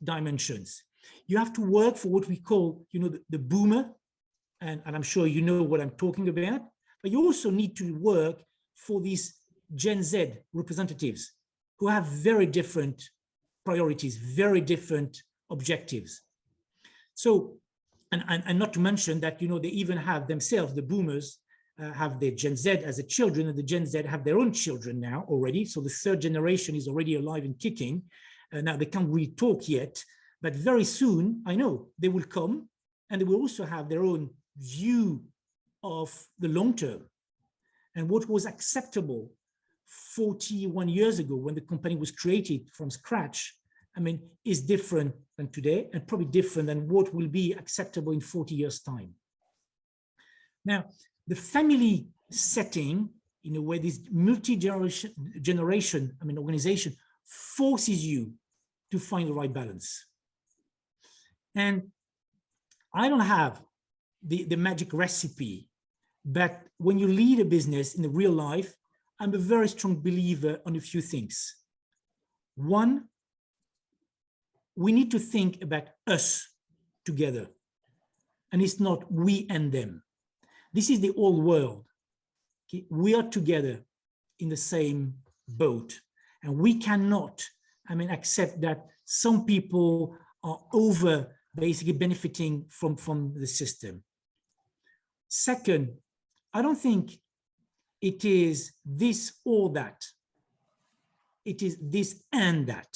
dimensions. You have to work for what we call, the boomer, and I'm sure you know what I'm talking about, but you also need to work for these Gen Z representatives who have very different priorities, very different objectives. So, and not to mention that, they even have themselves, the boomers, have their Gen Z as a children, and the Gen Z have their own children now already. So the third generation is already alive and kicking. Now they can't really talk yet, but very soon, I know, they will come and they will also have their own view of the long term. And what was acceptable 41 years ago when the company was created from scratch, is different than today, and probably different than what will be acceptable in 40 years' time. Now, the family setting, in a way, this multi-generation, organization forces you to find the right balance. And I don't have the magic recipe, but when you lead a business in the real life, I'm a very strong believer on a few things. One, we need to think about us together, and it's not we and them. This is the old world. Okay? We are together in the same boat, and we cannot, accept that some people are basically benefiting from the system. Second, I don't think it is this or that. It is this and that.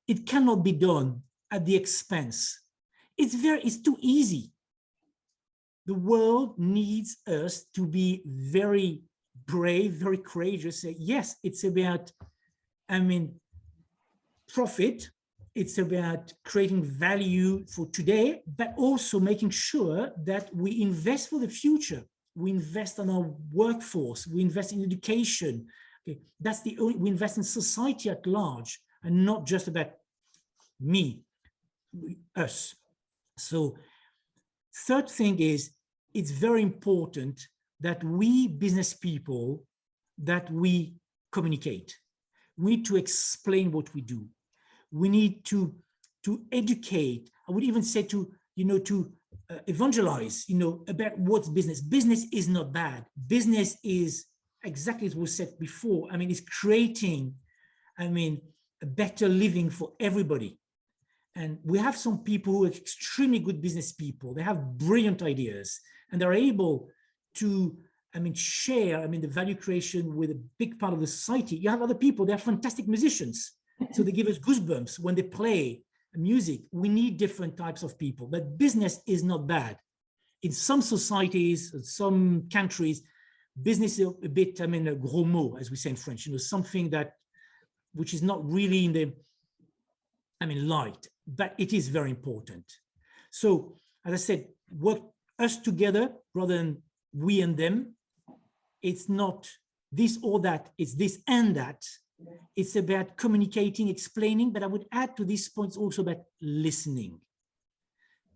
It cannot be done at the expense. It's too easy. The world needs us to be very brave, very courageous. Say, yes, it's about, profit. It's about creating value for today, but also making sure that we invest for the future. We invest in our workforce. We invest in education. Okay, that's we invest in society at large, and not just about me, us. So, third thing is, it's very important that we business people, that we communicate. We need to explain what we do. We need to educate. I would even say to evangelize, about what's business. Business is not bad. Business is exactly as was said before. It's creating, a better living for everybody. And we have some people who are extremely good business people. They have brilliant ideas, and they're able to, share, the value creation with a big part of the society. You have other people, they're fantastic musicians. So they give us goosebumps when they play music. We need different types of people, but business is not bad. In some societies, some countries, business is a bit, a gros mot, as we say in French, something which is not really in the, light, but it is very important. So, as I said, work us together rather than we and them. It's not this or that, it's this and that. It's about communicating, explaining, but I would add to this point also about listening.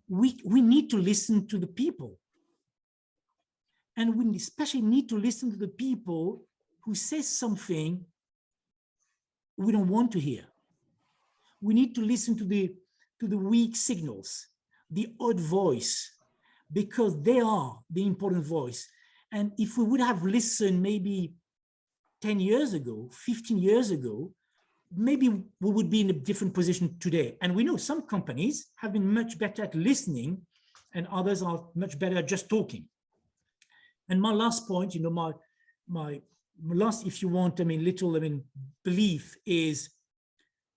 We need to listen to the people. And we especially need to listen to the people who say something we don't want to hear. We need to listen to the weak signals, the odd voice. because they are the important voice. And if we would have listened maybe 10 years ago, 15 years ago, maybe we would be in a different position today. And we know some companies have been much better at listening and others are much better at just talking. And my last point, my last, if you want, belief is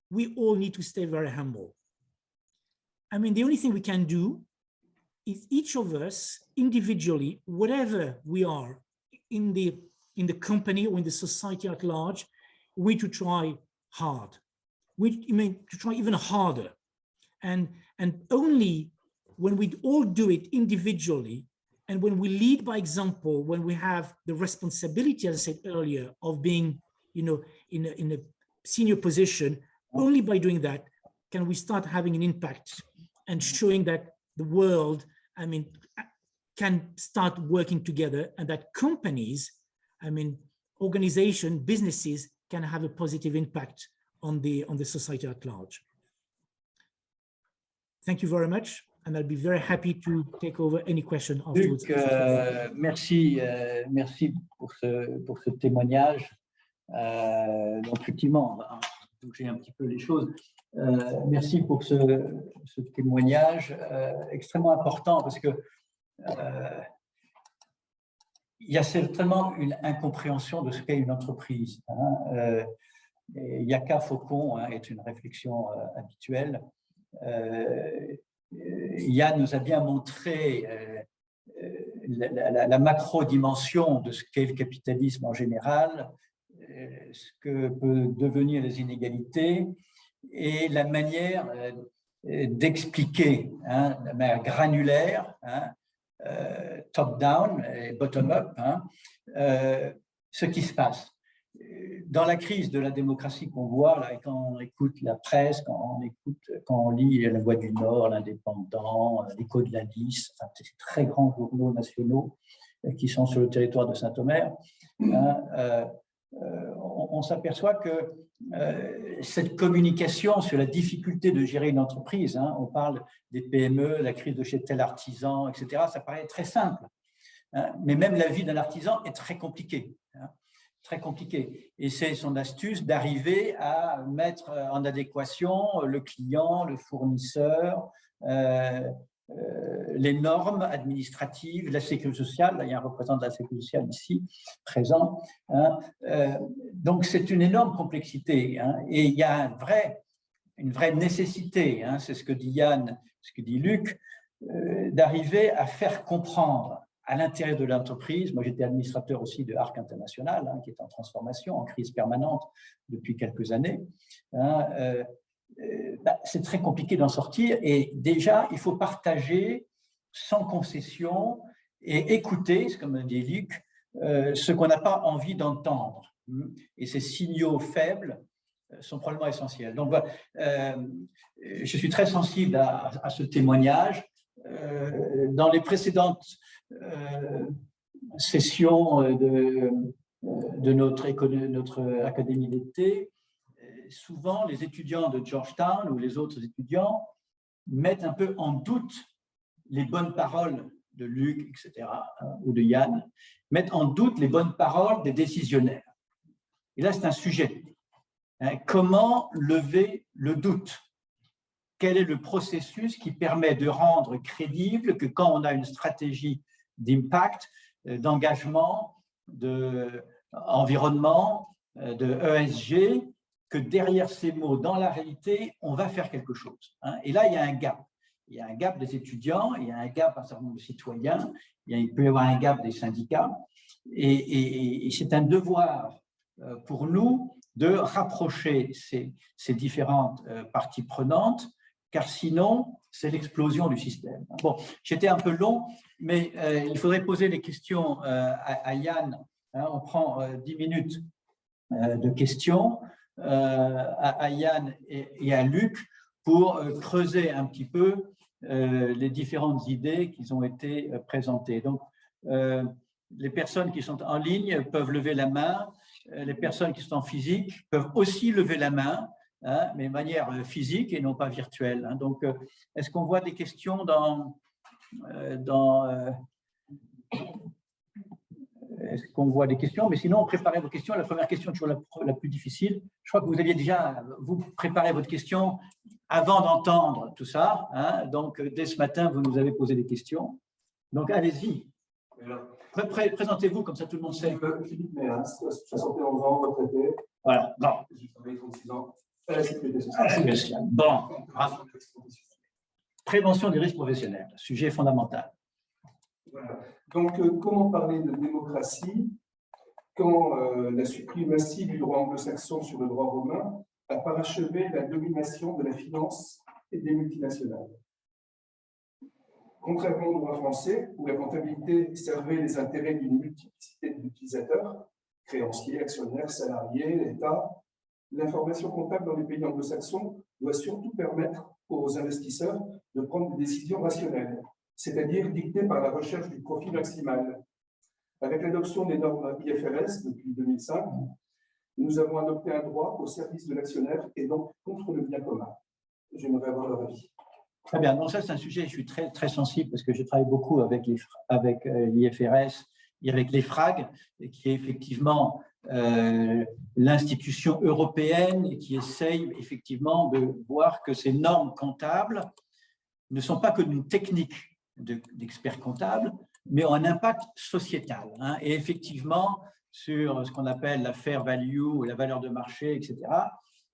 we all need to stay very humble. The only thing we can do is each of us individually, whatever we are in the company or in the society at large, we need to try hard. To try even harder. And only when we all do it individually, and when we lead by example, when we have the responsibility, as I said earlier, of being, in a senior position, only by doing that can we start having an impact and showing that the world, can start working together, and that companies, organizations, businesses can have a positive impact on the society at large. Thank you very much. And I'll be very happy to take over any question afterwards. Luc, merci pour ce témoignage. Donc, effectivement, on va toucher un petit peu les choses. Merci pour ce témoignage extrêmement important parce que il y a certainement une incompréhension de ce qu'est une entreprise. Yaka Faucon est une réflexion habituelle. Yann nous a bien montré la macro-dimension de ce qu'est le capitalisme en général, ce que peut devenir les inégalités et la manière d'expliquer de manière granulaire, top-down et bottom-up, ce qui se passe. Dans la crise de la démocratie qu'on voit, là, quand on écoute la presse, quand on lit La Voix du Nord, L'Indépendant, L'Écho de la Lys, enfin, ces très grands journaux nationaux qui sont sur le territoire de Saint-Omer, on s'aperçoit que cette communication sur la difficulté de gérer une entreprise, on parle des PME, la crise de chez tel artisan, etc., ça paraît très simple. Mais même la vie d'un artisan est très compliquée. Très compliqué. Et c'est son astuce d'arriver à mettre en adéquation le client, le fournisseur, les normes administratives, la sécurité sociale. Là, il y a un représentant de la sécurité sociale ici, présent. Donc, c'est une énorme complexité. Et il y a une vraie nécessité, c'est ce que dit Yann, ce que dit Luc, d'arriver à faire comprendre à l'intérieur de l'entreprise. Moi, j'étais administrateur aussi de Arc International, qui est en transformation, en crise permanente depuis quelques années. C'est très compliqué d'en sortir et déjà, il faut partager sans concession et écouter, comme dit Luc, ce qu'on n'a pas envie d'entendre. Et ces signaux faibles sont probablement essentiels. Donc, je suis très sensible à ce témoignage. Dans les précédentes sessions de notre académie d'été, souvent les étudiants de Georgetown ou les autres étudiants mettent un peu en doute les bonnes paroles de Luc, etc., ou de Yann, mettent en doute les bonnes paroles des décisionnaires. Et là, c'est un sujet. Comment lever le doute? Quel est le processus qui permet de rendre crédible que quand on a une stratégie d'impact, d'engagement, d'environnement, de ESG, que derrière ces mots, dans la réalité, on va faire quelque chose. Et là, il y a un gap. Il y a un gap des étudiants, il y a un gap d'un certain nombre de citoyens, il peut y avoir un gap des syndicats. Et c'est un devoir pour nous de rapprocher ces différentes parties prenantes, car sinon, c'est l'explosion du système. Bon, j'étais un peu long, mais il faudrait poser les questions à Yann. On prend 10 minutes de questions à Yann et à Luc pour creuser un petit peu les différentes idées qui ont été présentées. Donc, les personnes qui sont en ligne peuvent lever la main. Les personnes qui sont en physique peuvent aussi lever la main, mais de manière physique et non pas virtuelle. Donc, est-ce qu'on voit des questions dans Est-ce qu'on voit des questions? Mais sinon, préparez vos questions. La première question est toujours la plus difficile. Je crois que vous aviez déjà, vous préparez votre question avant d'entendre tout ça. Hein. Donc, dès ce matin, vous nous avez posé des questions. Donc, allez-y. Présentez-vous, comme ça tout le monde sait. Philippe Méas, 71 ans, retraité. Voilà, bon. J'ai travaillé 36 ans à la sécurité sociale. Bon. Prévention des risques professionnels, sujet fondamental. Voilà. Donc, comment parler de démocratie quand la suprématie du droit anglo-saxon sur le droit romain a parachevé la domination de la finance et des multinationales? Contrairement au droit français, où la comptabilité servait les intérêts d'une multiplicité d'utilisateurs, créanciers, actionnaires, salariés, État, l'information comptable dans les pays anglo-saxons doit surtout permettre aux investisseurs de prendre des décisions rationnelles, c'est-à-dire dictées par la recherche du profit maximal. Avec l'adoption des normes IFRS depuis 2005, nous avons adopté un droit au service de l'actionnaire et donc contre le bien commun. J'aimerais avoir leur avis. Très bien. Donc ça, c'est un sujet, je suis très, très sensible parce que je travaille beaucoup avec l'IFRS et avec l'EFRAG, qui est effectivement l'institution européenne et qui essaye effectivement de voir que ces normes comptables ne sont pas que d'une technique d'experts comptables, mais ont un impact sociétal. Hein. Et effectivement, sur ce qu'on appelle la fair value ou la valeur de marché, etc.,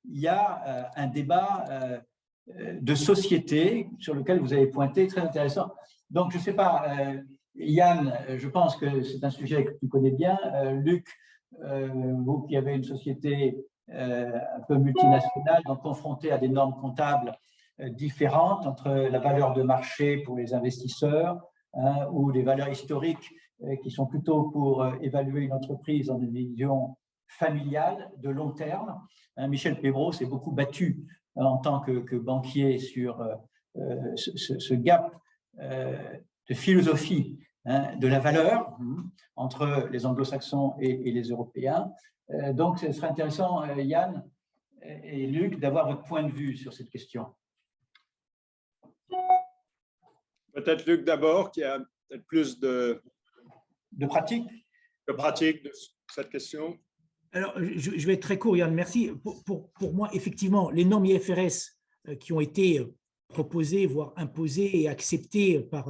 il y a un débat de société sur lequel vous avez pointé, très intéressant. Donc, je ne sais pas, Yann, je pense que c'est un sujet que tu connais bien. Luc, vous qui avez une société un peu multinationale, donc confrontée à des normes comptables différentes entre la valeur de marché pour les investisseurs hein, ou les valeurs historiques qui sont plutôt pour évaluer une entreprise dans une vision familiale de long terme. Michel Pébro s'est beaucoup battu en tant que banquier sur ce gap de philosophie hein, de la valeur entre les anglo-saxons et les Européens. Donc, ce serait intéressant, Yann et Luc, d'avoir votre point de vue sur cette question. Peut-être Luc d'abord, qui a peut-être plus de pratique de cette question. Alors, je vais être très court, Yann, merci. Pour moi, effectivement, les normes IFRS qui ont été proposées, voire imposées et acceptées par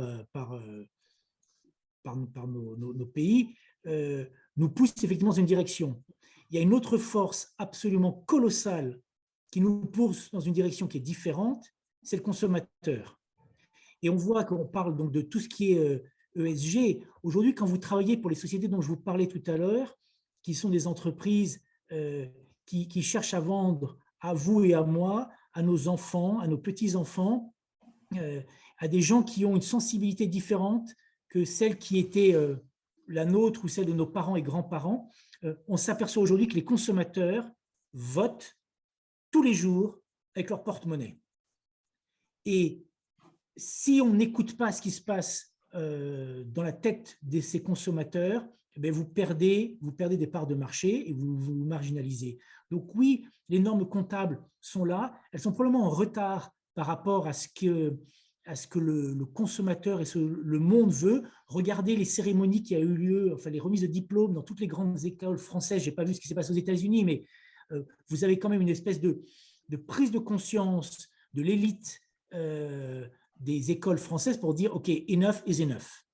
nos pays, nous poussent effectivement dans une direction. Il y a une autre force absolument colossale qui nous pousse dans une direction qui est différente, c'est le consommateur. Et on voit qu'on parle donc de tout ce qui est ESG. Aujourd'hui, quand vous travaillez pour les sociétés dont je vous parlais tout à l'heure, qui sont des entreprises qui cherchent à vendre à vous et à moi, à nos enfants, à nos petits-enfants, à des gens qui ont une sensibilité différente que celle qui était la nôtre ou celle de nos parents et grands-parents, on s'aperçoit aujourd'hui que les consommateurs votent tous les jours avec leur porte-monnaie. Et si on n'écoute pas ce qui se passe dans la tête de ces consommateurs, eh bien vous perdez des parts de marché et vous vous marginalisez. Donc oui, les normes comptables sont là, elles sont probablement en retard par rapport à ce que le consommateur et le monde veut. Regardez les cérémonies qui ont eu lieu, enfin les remises de diplômes dans toutes les grandes écoles françaises. Je n'ai pas vu ce qui s'est passé aux États-Unis, mais vous avez quand même une espèce de prise de conscience de l'élite des écoles françaises pour dire « OK, enough is enough ».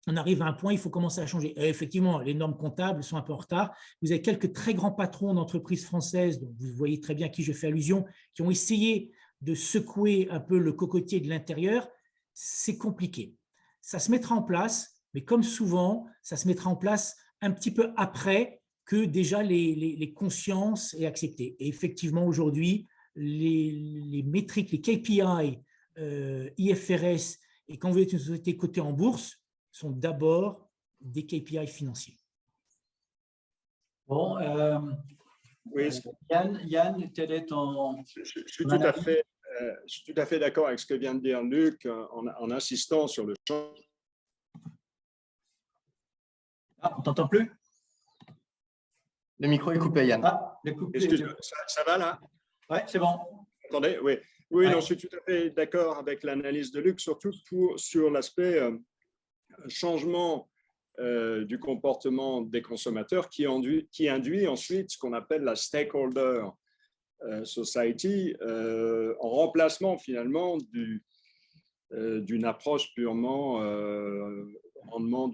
On arrive à un point, il faut commencer à changer. Et effectivement, les normes comptables sont un peu en retard. Vous avez quelques très grands patrons d'entreprises françaises, dont vous voyez très bien à qui je fais allusion, qui ont essayé de secouer un peu le cocotier de l'intérieur. C'est compliqué. Ça se mettra en place, mais comme souvent, ça se mettra en place un petit peu après que déjà les consciences aient accepté. Et effectivement, aujourd'hui, les métriques, les KPI, IFRS, et quand vous êtes une société cotée en bourse, sont d'abord des KPI financiers. Bon, oui. Yann, quel est ton… Je suis tout à fait d'accord avec ce que vient de dire Luc en insistant sur le champ. Ah, on ne t'entend plus? Le micro est coupé, Yann. Ah, ça va là? Oui, c'est bon. Attendez, oui. Oui, non, je suis tout à fait d'accord avec l'analyse de Luc, surtout sur l'aspect changement du comportement des consommateurs qui induit ensuite ce qu'on appelle la stakeholder society, en remplacement finalement d'une approche purement rendement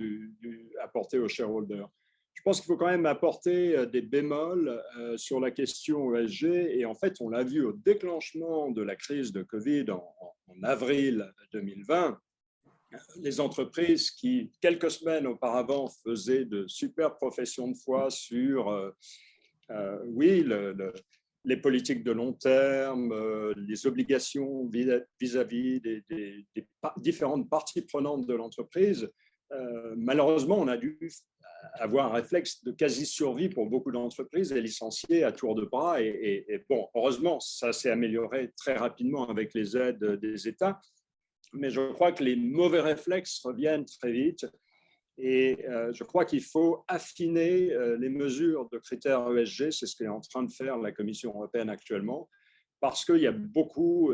apporté aux shareholders. Je pense qu'il faut quand même apporter des bémols sur la question ESG. Et en fait, on l'a vu au déclenchement de la crise de Covid en avril 2020, les entreprises qui, quelques semaines auparavant, faisaient de super professions de foi sur, oui, les politiques de long terme, les obligations vis-à-vis des différentes parties prenantes de l'entreprise, malheureusement, on a dû avoir un réflexe de quasi-survie pour beaucoup d'entreprises et licencier à tour de bras. Et bon, heureusement, ça s'est amélioré très rapidement avec les aides des États. Mais je crois que les mauvais réflexes reviennent très vite. Et je crois qu'il faut affiner les mesures de critères ESG. C'est ce qu'est en train de faire la Commission européenne actuellement, parce qu'il y a beaucoup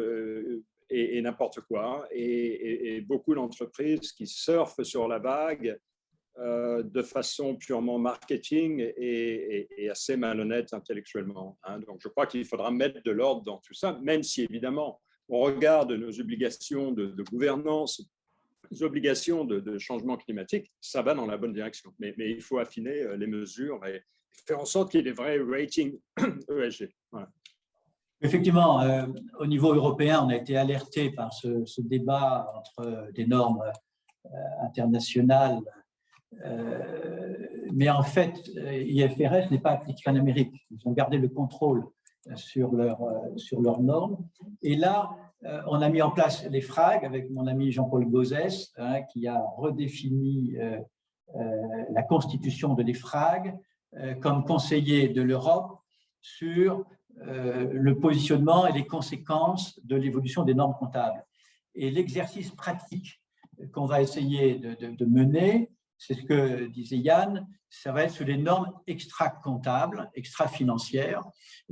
et n'importe quoi, et beaucoup d'entreprises qui surfent sur la vague de façon purement marketing et assez malhonnête intellectuellement. Donc, je crois qu'il faudra mettre de l'ordre dans tout ça, même si, évidemment, on regarde nos obligations de gouvernance, les obligations de changement climatique, ça va dans la bonne direction. Mais il faut affiner les mesures et faire en sorte qu'il y ait des vrais ratings ESG. Voilà. Effectivement, au niveau européen, on a été alerté par ce débat entre des normes internationales. Mais en fait, IFRS n'est pas appliqué en Amérique. Ils ont gardé le contrôle sur leurs normes. Et là, on a mis en place les FRAG avec mon ami Jean-Paul Gauzès, qui a redéfini la constitution de l'EFRAG comme conseiller de l'Europe sur le positionnement et les conséquences de l'évolution des normes comptables. Et l'exercice pratique qu'on va essayer de mener, c'est ce que disait Yann, ça va être sur les normes extra-comptables, extra-financières,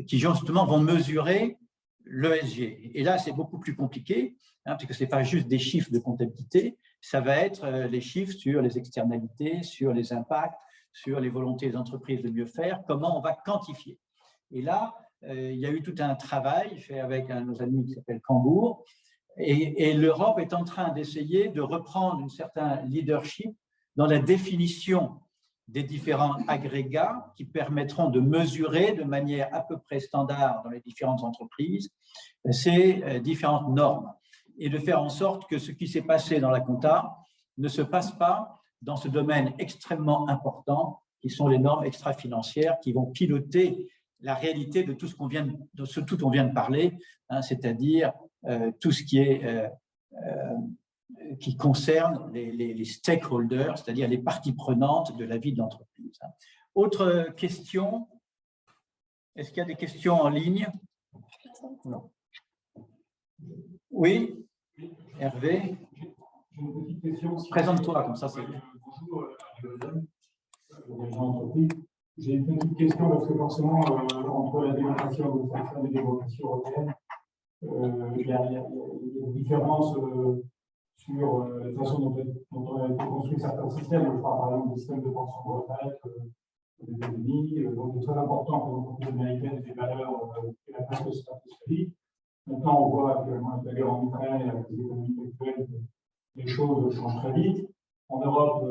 qui justement vont mesurer l'ESG. Et là, c'est beaucoup plus compliqué, parce que ce n'est pas juste des chiffres de comptabilité, ça va être les chiffres sur les externalités, sur les impacts, sur les volontés des entreprises de mieux faire, comment on va quantifier. Et là, il y a eu tout un travail fait avec un de nos amis qui s'appelle Cambourg, et l'Europe est en train d'essayer de reprendre un certain leadership dans la définition des différents agrégats qui permettront de mesurer de manière à peu près standard dans les différentes entreprises ces différentes normes et de faire en sorte que ce qui s'est passé dans la compta ne se passe pas dans ce domaine extrêmement important qui sont les normes extra-financières qui vont piloter la réalité de tout ce dont on vient de parler, c'est-à-dire tout ce qui est qui concerne les stakeholders, c'est-à-dire les parties prenantes de la vie de l'entreprise. Autre question? Est-ce qu'il y a des questions en ligne? Non. Oui, Hervé? J'ai une petite question. Présente-toi, comme ça c'est bien. Bonjour, j'ai une petite question parce que forcément, entre la démocratie anglo-saxonne et la démocratie européenne, il y a des différences sur la façon dont on a été construit certains systèmes. Je parle par exemple des systèmes de pension de retraite aux États-Unis. Donc, c'est très important pour l'entreprise américaine des valeurs et la place de cette industrie. Maintenant, on voit actuellement avec la guerre en Ukraine et avec les économies actuelles, les choses changent très vite. En Europe, on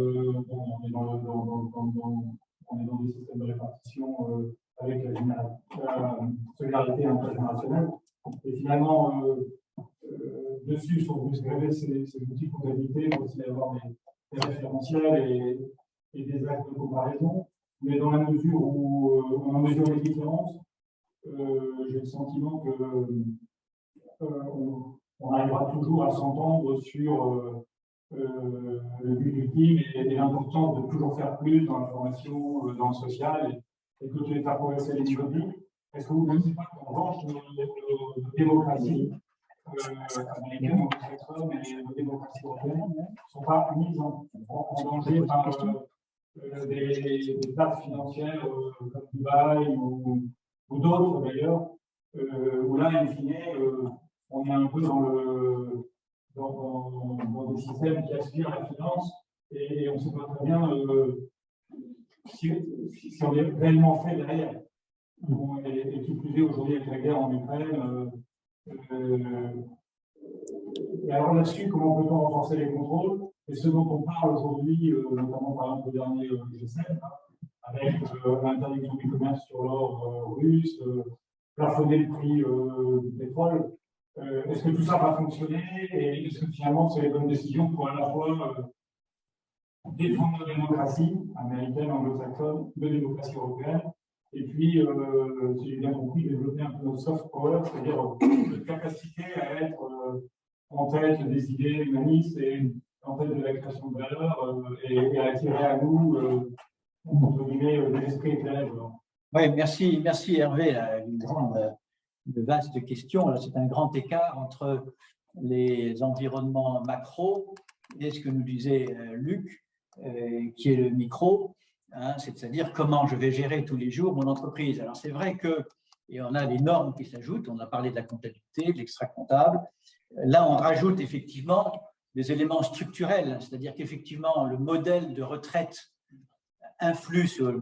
est dans des systèmes de répartition avec la solidarité intergénérationnelle. Et finalement, dessus sont venus se graver ces outils de comptabilité pour aussi avoir des référentiels et des actes de comparaison. Mais dans la mesure où on mesure les différences, j'ai le sentiment que on arrivera toujours à s'entendre sur le but ultime et l'importance de toujours faire plus dans la formation, dans le social et de les faire progresser les niveaux. Est-ce que vous ne pensez pas qu'en revanche, nos démocraties américaines, anglo-saxonnes et nos démocraties européennes ne sont pas mises en danger par des places financières comme Dubaï ou d'autres d'ailleurs, où là, in fine, on est un peu dans des systèmes qui aspirent à la finance et on ne sait pas très bien si on est réellement fait derrière. Bon, et qui plus est aujourd'hui avec la guerre en Ukraine. Et alors là-dessus, comment peut-on renforcer les contrôles? Et ce dont on parle aujourd'hui, notamment par exemple au dernier G7, avec l'interdiction du commerce sur l'or russe, plafonner le prix du pétrole. Est-ce que tout ça va fonctionner et est-ce que finalement c'est les bonnes décisions pour à la fois défendre nos démocraties américaines, anglo-saxonnes, nos démocraties européennes, et puis, si j'ai bien compris, développer un peu notre soft power, c'est-à-dire notre capacité à être en tête des idées humanistes et en tête de la création de valeur et à attirer à nous, entre guillemets, des esprits éclairés. Oui, merci Hervé. Une vaste question. C'est un grand écart entre les environnements macro et ce que nous disait Luc, qui est le micro, hein, c'est-à-dire comment je vais gérer tous les jours mon entreprise. Alors c'est vrai que, et on a les normes qui s'ajoutent, on a parlé de la comptabilité, de l'extra-comptable. Là, on rajoute effectivement des éléments structurels, c'est-à-dire qu'effectivement, le modèle de retraite influe sur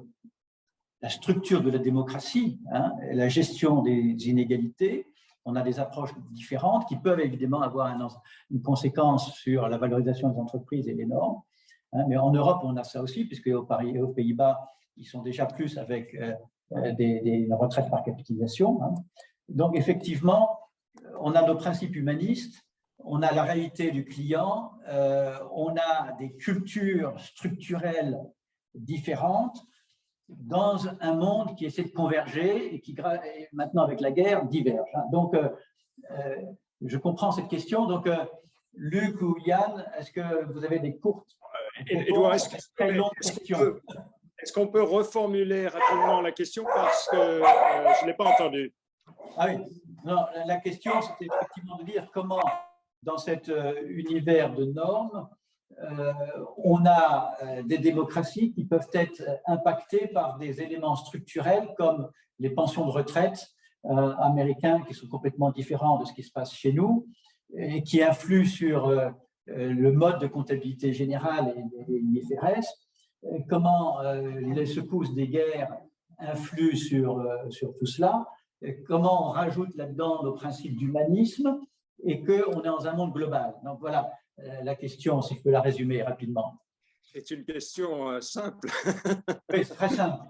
la structure de la démocratie, hein, la gestion des inégalités. On a des approches différentes qui peuvent évidemment avoir une conséquence sur la valorisation des entreprises et les normes. Hein, mais en Europe, on a ça aussi, puisque aux Pays-Bas, ils sont déjà plus avec des retraites par capitalisation. Hein. Donc, effectivement, on a nos principes humanistes, on a la réalité du client, on a des cultures structurelles différentes dans un monde qui essaie de converger et qui, maintenant avec la guerre, diverge. Donc, je comprends cette question. Donc, Luc ou Yann, est-ce que vous avez des courtes Édouard, est-ce qu'on peut reformuler rapidement la question parce que je ne l'ai pas entendue? Ah oui, non, la question, c'était effectivement de dire comment, dans cet univers de normes, on a des démocraties qui peuvent être impactées par des éléments structurels comme les pensions de retraite américaines qui sont complètement différents de ce qui se passe chez nous et qui influent sur le mode de comptabilité générale et l'IFRS, comment les secousses des guerres influent sur tout cela, comment on rajoute là-dedans nos principes d'humanisme et qu'on est dans un monde global. Donc voilà la question, si je peux la résumer rapidement. C'est une question simple. Oui, c'est très simple.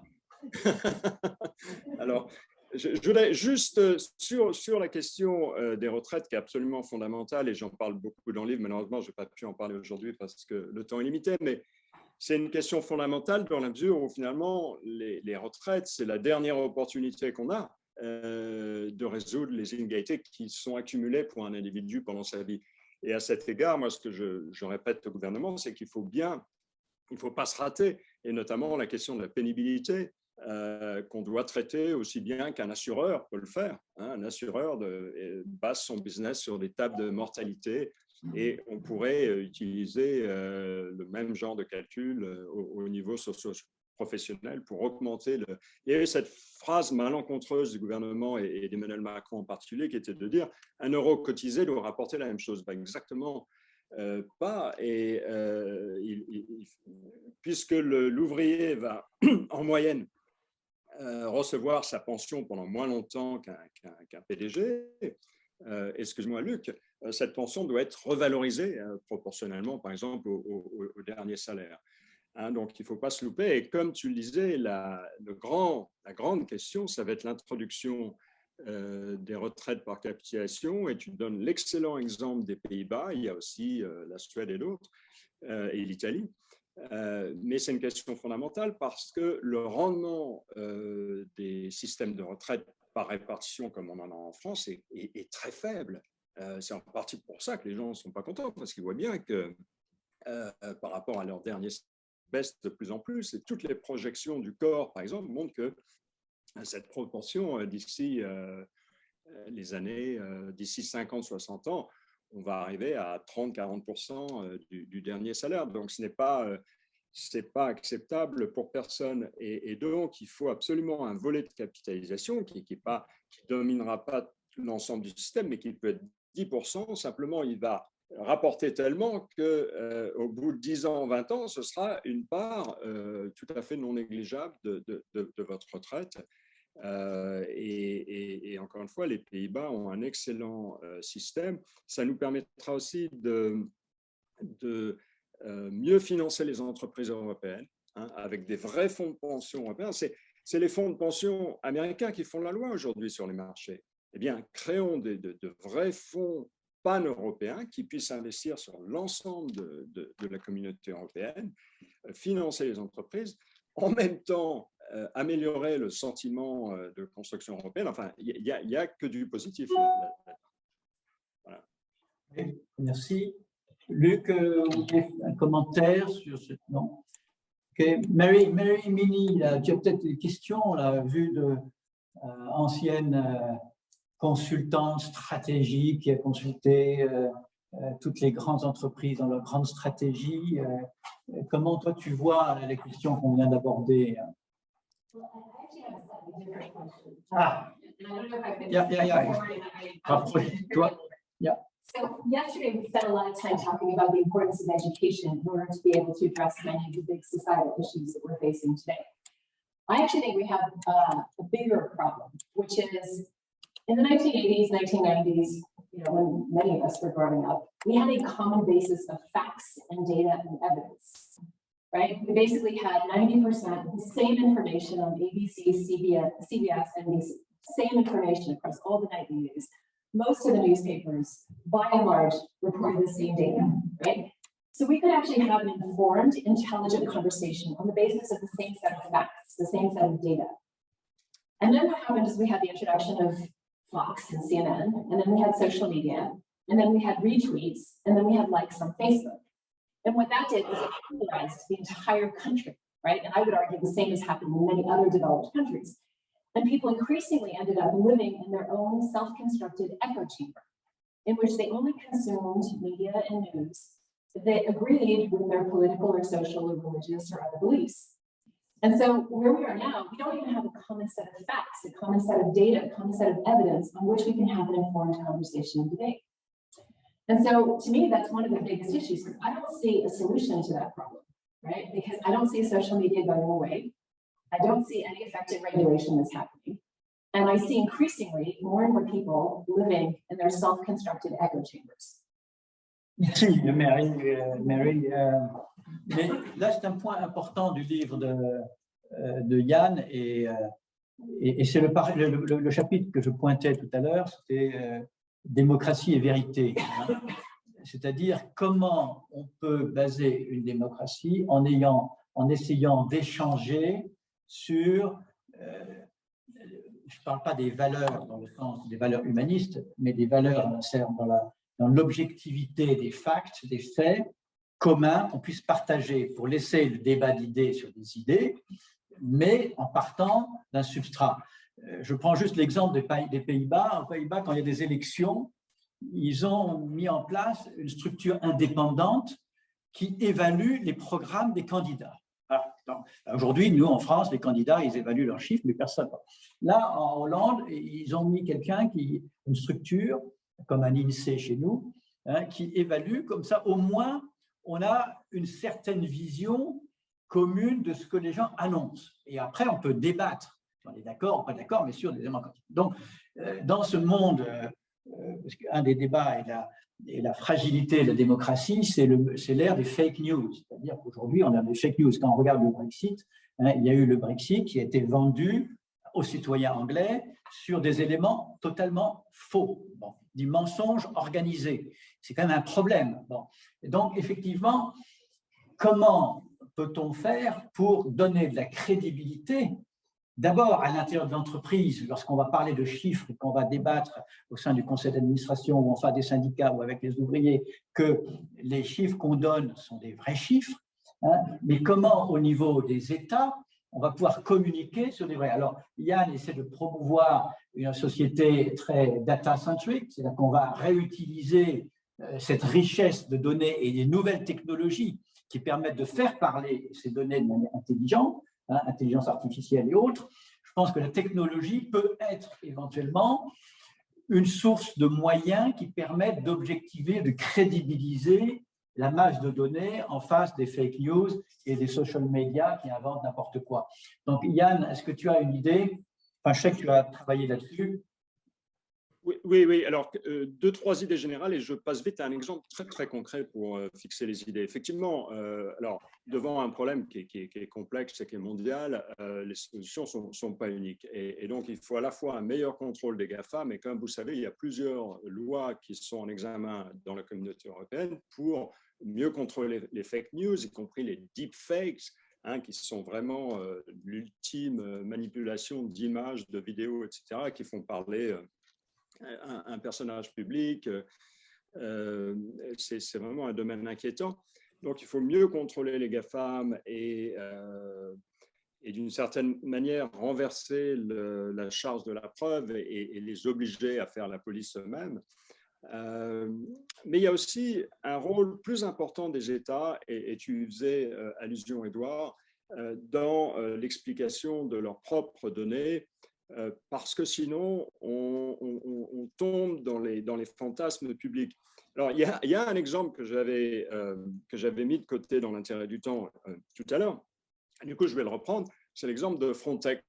Alors, je voudrais juste sur la question des retraites qui est absolument fondamentale, et j'en parle beaucoup dans le livre, malheureusement, je n'ai pas pu en parler aujourd'hui parce que le temps est limité, mais c'est une question fondamentale dans la mesure où finalement les retraites, c'est la dernière opportunité qu'on a de résoudre les inégalités qui sont accumulées pour un individu pendant sa vie. Et à cet égard, moi, ce que je répète au gouvernement, c'est qu'il faut pas se rater, et notamment la question de la pénibilité qu'on doit traiter aussi bien qu'un assureur peut le faire. Hein. Un assureur base son business sur des tables de mortalité et on pourrait utiliser le même genre de calcul au niveau socio-professionnel pour augmenter le… Il y avait cette phrase malencontreuse du gouvernement et d'Emmanuel Macron en particulier qui était de dire « 1 euro cotisé doit rapporter la même chose ». Exactement pas. Et puisque l'ouvrier va en moyenne recevoir sa pension pendant moins longtemps qu'un PDG, excuse-moi Luc, cette pension doit être revalorisée proportionnellement, par exemple, au dernier salaire. Hein, donc, il ne faut pas se louper. Et comme tu le disais, la grande question, ça va être l'introduction des retraites par capitalisation. Et tu donnes l'excellent exemple des Pays-Bas. Il y a aussi la Suède et d'autres, et l'Italie. Mais c'est une question fondamentale parce que le rendement des systèmes de retraite par répartition, comme on en a en France, est très faible. C'est en partie pour ça que les gens ne sont pas contents, parce qu'ils voient bien que par rapport à leur dernier baisse de plus en plus, et toutes les projections du corps, par exemple, montrent que cette proportion d'ici les années, d'ici 50-60 ans, on va arriver à 30-40% du dernier salaire. Donc, ce n'est pas acceptable pour personne. Et donc, il faut absolument un volet de capitalisation qui dominera pas l'ensemble du système, mais qui peut être 10%, simplement il va rapporter tellement qu'au bout de 10 ans, 20 ans, ce sera une part tout à fait non négligeable de votre retraite. Et encore une fois, les Pays-Bas ont un excellent système. Ça nous permettra aussi de mieux financer les entreprises européennes, hein, avec des vrais fonds de pension européens. C'est les fonds de pension américains qui font la loi aujourd'hui sur les marchés. Eh bien, créons de vrais fonds pan-européens qui puissent investir sur l'ensemble de la communauté européenne, financer les entreprises, en même temps améliorer le sentiment de construction européenne. Enfin, il n'y a que du positif. Voilà. Merci. Luc, un commentaire sur ce... Non. Okay. Mary Mini, tu as peut-être des questions, là, vue de ancienne consultante stratégique qui a consulté toutes les grandes entreprises dans leur grande stratégie. Comment toi tu vois les questions qu'on vient d'aborder? Ah, rapproche-toi. Yeah. So yesterday we spent a lot of time talking about the importance of education in order to be able to address many of the big societal issues that we're facing today. I actually think we have a bigger problem, which is in the 1980s, 1990s, you know, when many of us were growing up, we had a common basis of facts and data and evidence, right? We basically had 90% the same information on ABC, CBS, NBC, same information across all the nightly news. Most of the newspapers, by and large, reported the same data, right? So we could actually have an informed, intelligent conversation on the basis of the same set of facts, the same set of data. And then what happened is we had the introduction of Fox and CNN, and then we had social media, and then we had retweets, and then we had likes on Facebook. And what that did was it polarized the entire country, right? And I would argue the same has happened in many other developed countries. And people increasingly ended up living in their own self-constructed echo chamber, in which they only consumed media and news that agreed with their political or social or religious or other beliefs. And so where we are now, we don't even have a common set of facts, a common set of data, a common set of evidence on which we can have an informed conversation and debate. And so to me, that's one of the biggest issues, because I don't see a solution to that problem, right? Because I don't see social media going away. I don't see any effective regulation that's happening. And I see increasingly more and more people living in their self-constructed echo chambers. Merci, Mary. Mais là, c'est un point important du livre de Yann, et c'est le chapitre que je pointais tout à l'heure, c'était démocratie et vérité. Hein. C'est-à-dire comment on peut baser une démocratie en essayant d'échanger sur, je ne parle pas des valeurs dans le sens des valeurs humanistes, mais des valeurs dans l'objectivité des facts, des faits communs qu'on puisse partager pour laisser le débat d'idées sur des idées, mais en partant d'un substrat. Je prends juste l'exemple des Pays-Bas. Aux Pays-Bas, quand il y a des élections, ils ont mis en place une structure indépendante qui évalue les programmes des candidats. Aujourd'hui, nous, en France, les candidats, ils évaluent leurs chiffres, mais personne. Là, en Hollande, ils ont mis une structure, comme un INSEE chez nous, hein, qui évalue comme ça. Au moins, on a une certaine vision commune de ce que les gens annoncent. Et après, on peut débattre. On est d'accord, pas d'accord, mais sur des éléments quantiques. Donc, dans ce monde, parce qu'un des débats et la fragilité de la démocratie, c'est l'ère des fake news. C'est-à-dire qu'aujourd'hui, on a des fake news. Quand on regarde le Brexit, hein, il y a eu le Brexit qui a été vendu aux citoyens anglais sur des éléments totalement faux, bon, du mensonge organisé. C'est quand même un problème. Bon. Et donc, effectivement, comment peut-on faire pour donner de la crédibilité d'abord à l'intérieur de l'entreprise, lorsqu'on va parler de chiffres et qu'on va débattre au sein du conseil d'administration ou enfin des syndicats ou avec les ouvriers, que les chiffres qu'on donne sont des vrais chiffres, hein, mais comment au niveau des États, on va pouvoir communiquer sur des vrais. Alors, Yann essaie de promouvoir une société très data-centric, c'est-à-dire qu'on va réutiliser cette richesse de données et des nouvelles technologies qui permettent de faire parler ces données de manière intelligente, hein, intelligence artificielle et autres. Je pense que la technologie peut être éventuellement une source de moyens qui permettent d'objectiver, de crédibiliser la masse de données en face des fake news et des social media qui inventent n'importe quoi. Donc, Yann, est-ce que tu as une idée? Enfin, je sais que tu as travaillé là-dessus. Oui. Alors, 2-3 idées générales et je passe vite à un exemple très concret pour fixer les idées. Effectivement, alors, devant un problème qui est complexe et qui est mondial, les solutions ne sont pas uniques. Et donc, il faut à la fois un meilleur contrôle des GAFA, mais comme vous savez, il y a plusieurs lois qui sont en examen dans la communauté européenne pour mieux contrôler les fake news, y compris les deepfakes, qui sont vraiment l'ultime manipulation d'images, de vidéos, etc., qui font parler un personnage public. C'est vraiment un domaine inquiétant. Donc, il faut mieux contrôler les GAFAM et d'une certaine manière renverser la charge de la preuve et les obliger à faire la police eux-mêmes. Mais il y a aussi un rôle plus important des États, et tu faisais allusion, Édouard, dans l'explication de leurs propres données, parce que sinon, on tombe dans les fantasmes publics. Alors, il y a un exemple que j'avais mis de côté dans l'intérêt du temps tout à l'heure. Du coup, je vais le reprendre. C'est l'exemple de Frontex,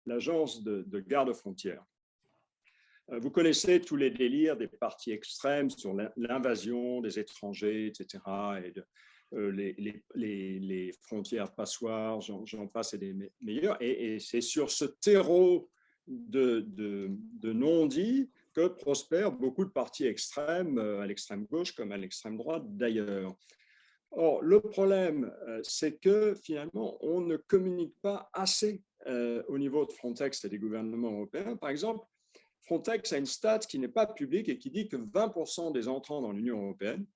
l'agence de garde-frontières. Vous connaissez tous les délires des partis extrêmes sur l'invasion des étrangers, etc., et les frontières passoires, j'en passe et des meilleurs. Et c'est sur ce terreau de non-dit que prospèrent beaucoup de partis extrêmes, à l'extrême gauche comme à l'extrême droite d'ailleurs. Or, le problème, c'est que finalement, on ne communique pas assez au niveau de Frontex et des gouvernements européens. Par exemple, Frontex a une stat qui n'est pas publique et qui dit que 20% des entrants dans l'Union européenne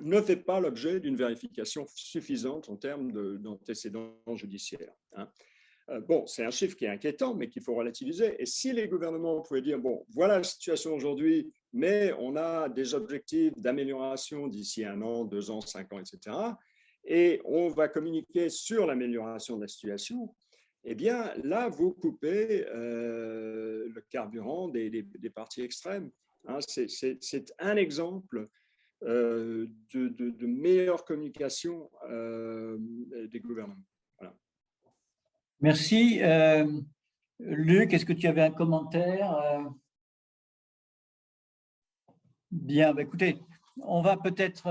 ne fait pas l'objet d'une vérification suffisante en termes d'antécédents judiciaires. Bon, c'est un chiffre qui est inquiétant, mais qu'il faut relativiser. Et si les gouvernements pouvaient dire, bon, voilà la situation aujourd'hui, mais on a des objectifs d'amélioration d'ici 1 an, 2 ans, 5 ans, etc., et on va communiquer sur l'amélioration de la situation, eh bien, là, vous coupez le carburant des partis extrêmes. C'est un exemple de meilleure communication des gouvernements. Voilà. Merci. Luc, est-ce que tu avais un commentaire? Bien, bah, écoutez, on va peut-être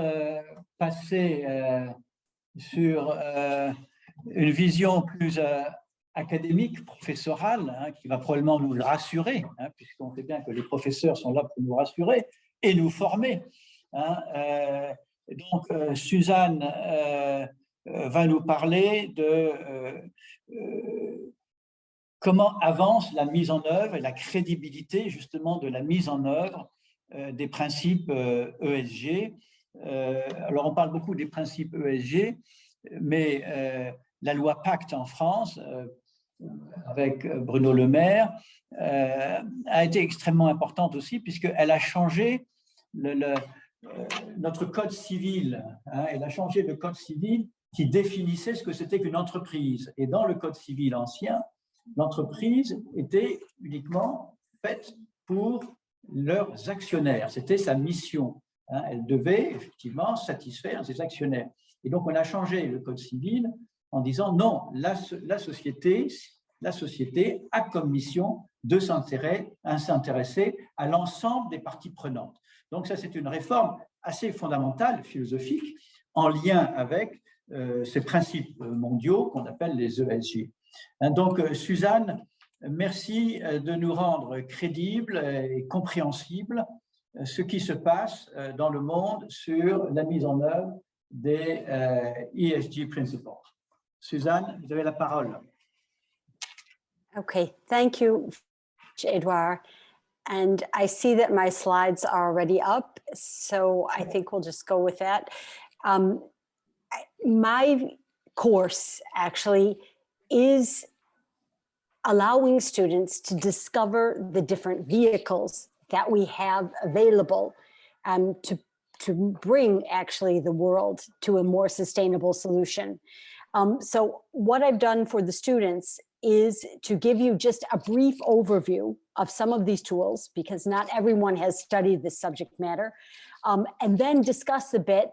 passer sur une vision plus académique, professorale, qui va probablement nous rassurer, puisqu'on sait bien que les professeurs sont là pour nous rassurer et nous former. Donc, Suzanne va nous parler de comment avance la mise en œuvre et la crédibilité justement de la mise en œuvre des principes ESG. Alors, on parle beaucoup des principes ESG, mais la loi Pacte en France, avec Bruno Le Maire, a été extrêmement importante aussi, puisqu'elle a changé notre code civil. Elle a changé le code civil qui définissait ce que c'était qu'une entreprise. Et dans le code civil ancien, l'entreprise était uniquement faite pour leurs actionnaires. C'était sa mission. Elle devait effectivement satisfaire ses actionnaires. Et donc, on a changé le code civil en disant non, la société a comme mission de s'intéresser à l'ensemble des parties prenantes. Donc, ça, c'est une réforme assez fondamentale, philosophique, en lien avec ces principes mondiaux qu'on appelle les ESG. Donc, Suzanne, merci de nous rendre crédibles et compréhensibles ce qui se passe dans le monde sur la mise en œuvre des ESG principles. Suzanne, vous avez la parole. Okay, thank you, Edouard. And I see that my slides are already up, so I think we'll just go with that. My course actually is allowing students to discover the different vehicles that we have available to bring actually the world to a more sustainable solution. So what I've done for the students is to give you just a brief overview of some of these tools, because not everyone has studied this subject matter, and then discuss a bit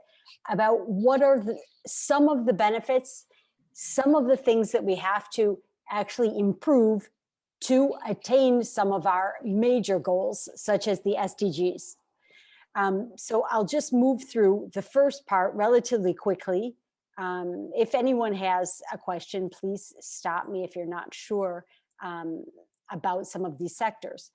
about what are some of the benefits, some of the things that we have to actually improve to attain some of our major goals, such as the SDGs. So I'll just move through the first part relatively quickly. If anyone has a question, please stop me if you're not sure about some of these sectors.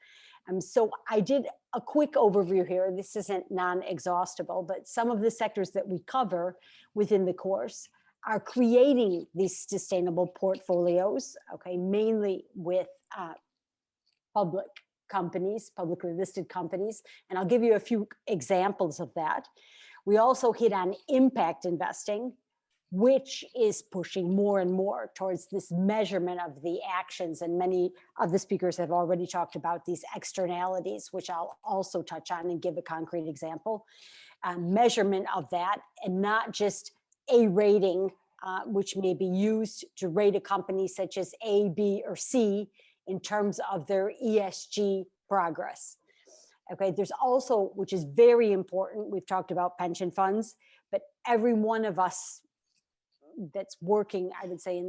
So I did a quick overview here. This isn't non-exhaustible, but some of the sectors that we cover within the course are creating these sustainable portfolios, okay, mainly with public companies, publicly listed companies, and I'll give you a few examples of that. We also hit on impact investing, which is pushing more and more towards this measurement of the actions, and many of the speakers have already talked about these externalities, which I'll also touch on and give a concrete example. Measurement of that, and not just a rating, which may be used to rate a company such as A, B, or C in terms of their ESG progress. Okay, there's also, which is very important, we've talked about pension funds, but every one of us that's working, I would say,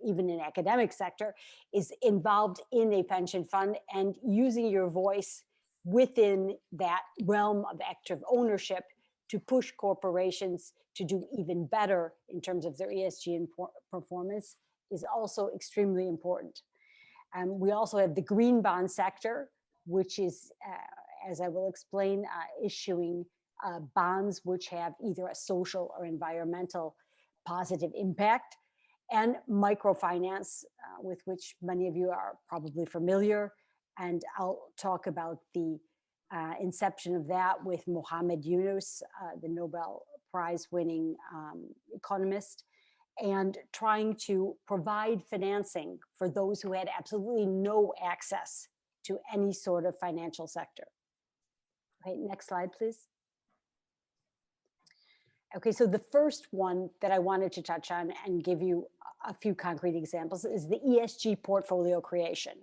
even in academic sector, is involved in a pension fund, and using your voice within that realm of active ownership to push corporations to do even better in terms of their ESG performance is also extremely important. We also have the green bond sector, which is, as I will explain, issuing bonds which have either a social or environmental positive impact, and microfinance, with which many of you are probably familiar. And I'll talk about the inception of that with Muhammad Yunus, the Nobel Prize winning economist, and trying to provide financing for those who had absolutely no access to any sort of financial sector. Okay, next slide, please. Okay, so the first one that I wanted to touch on and give you a few concrete examples is the ESG portfolio creation.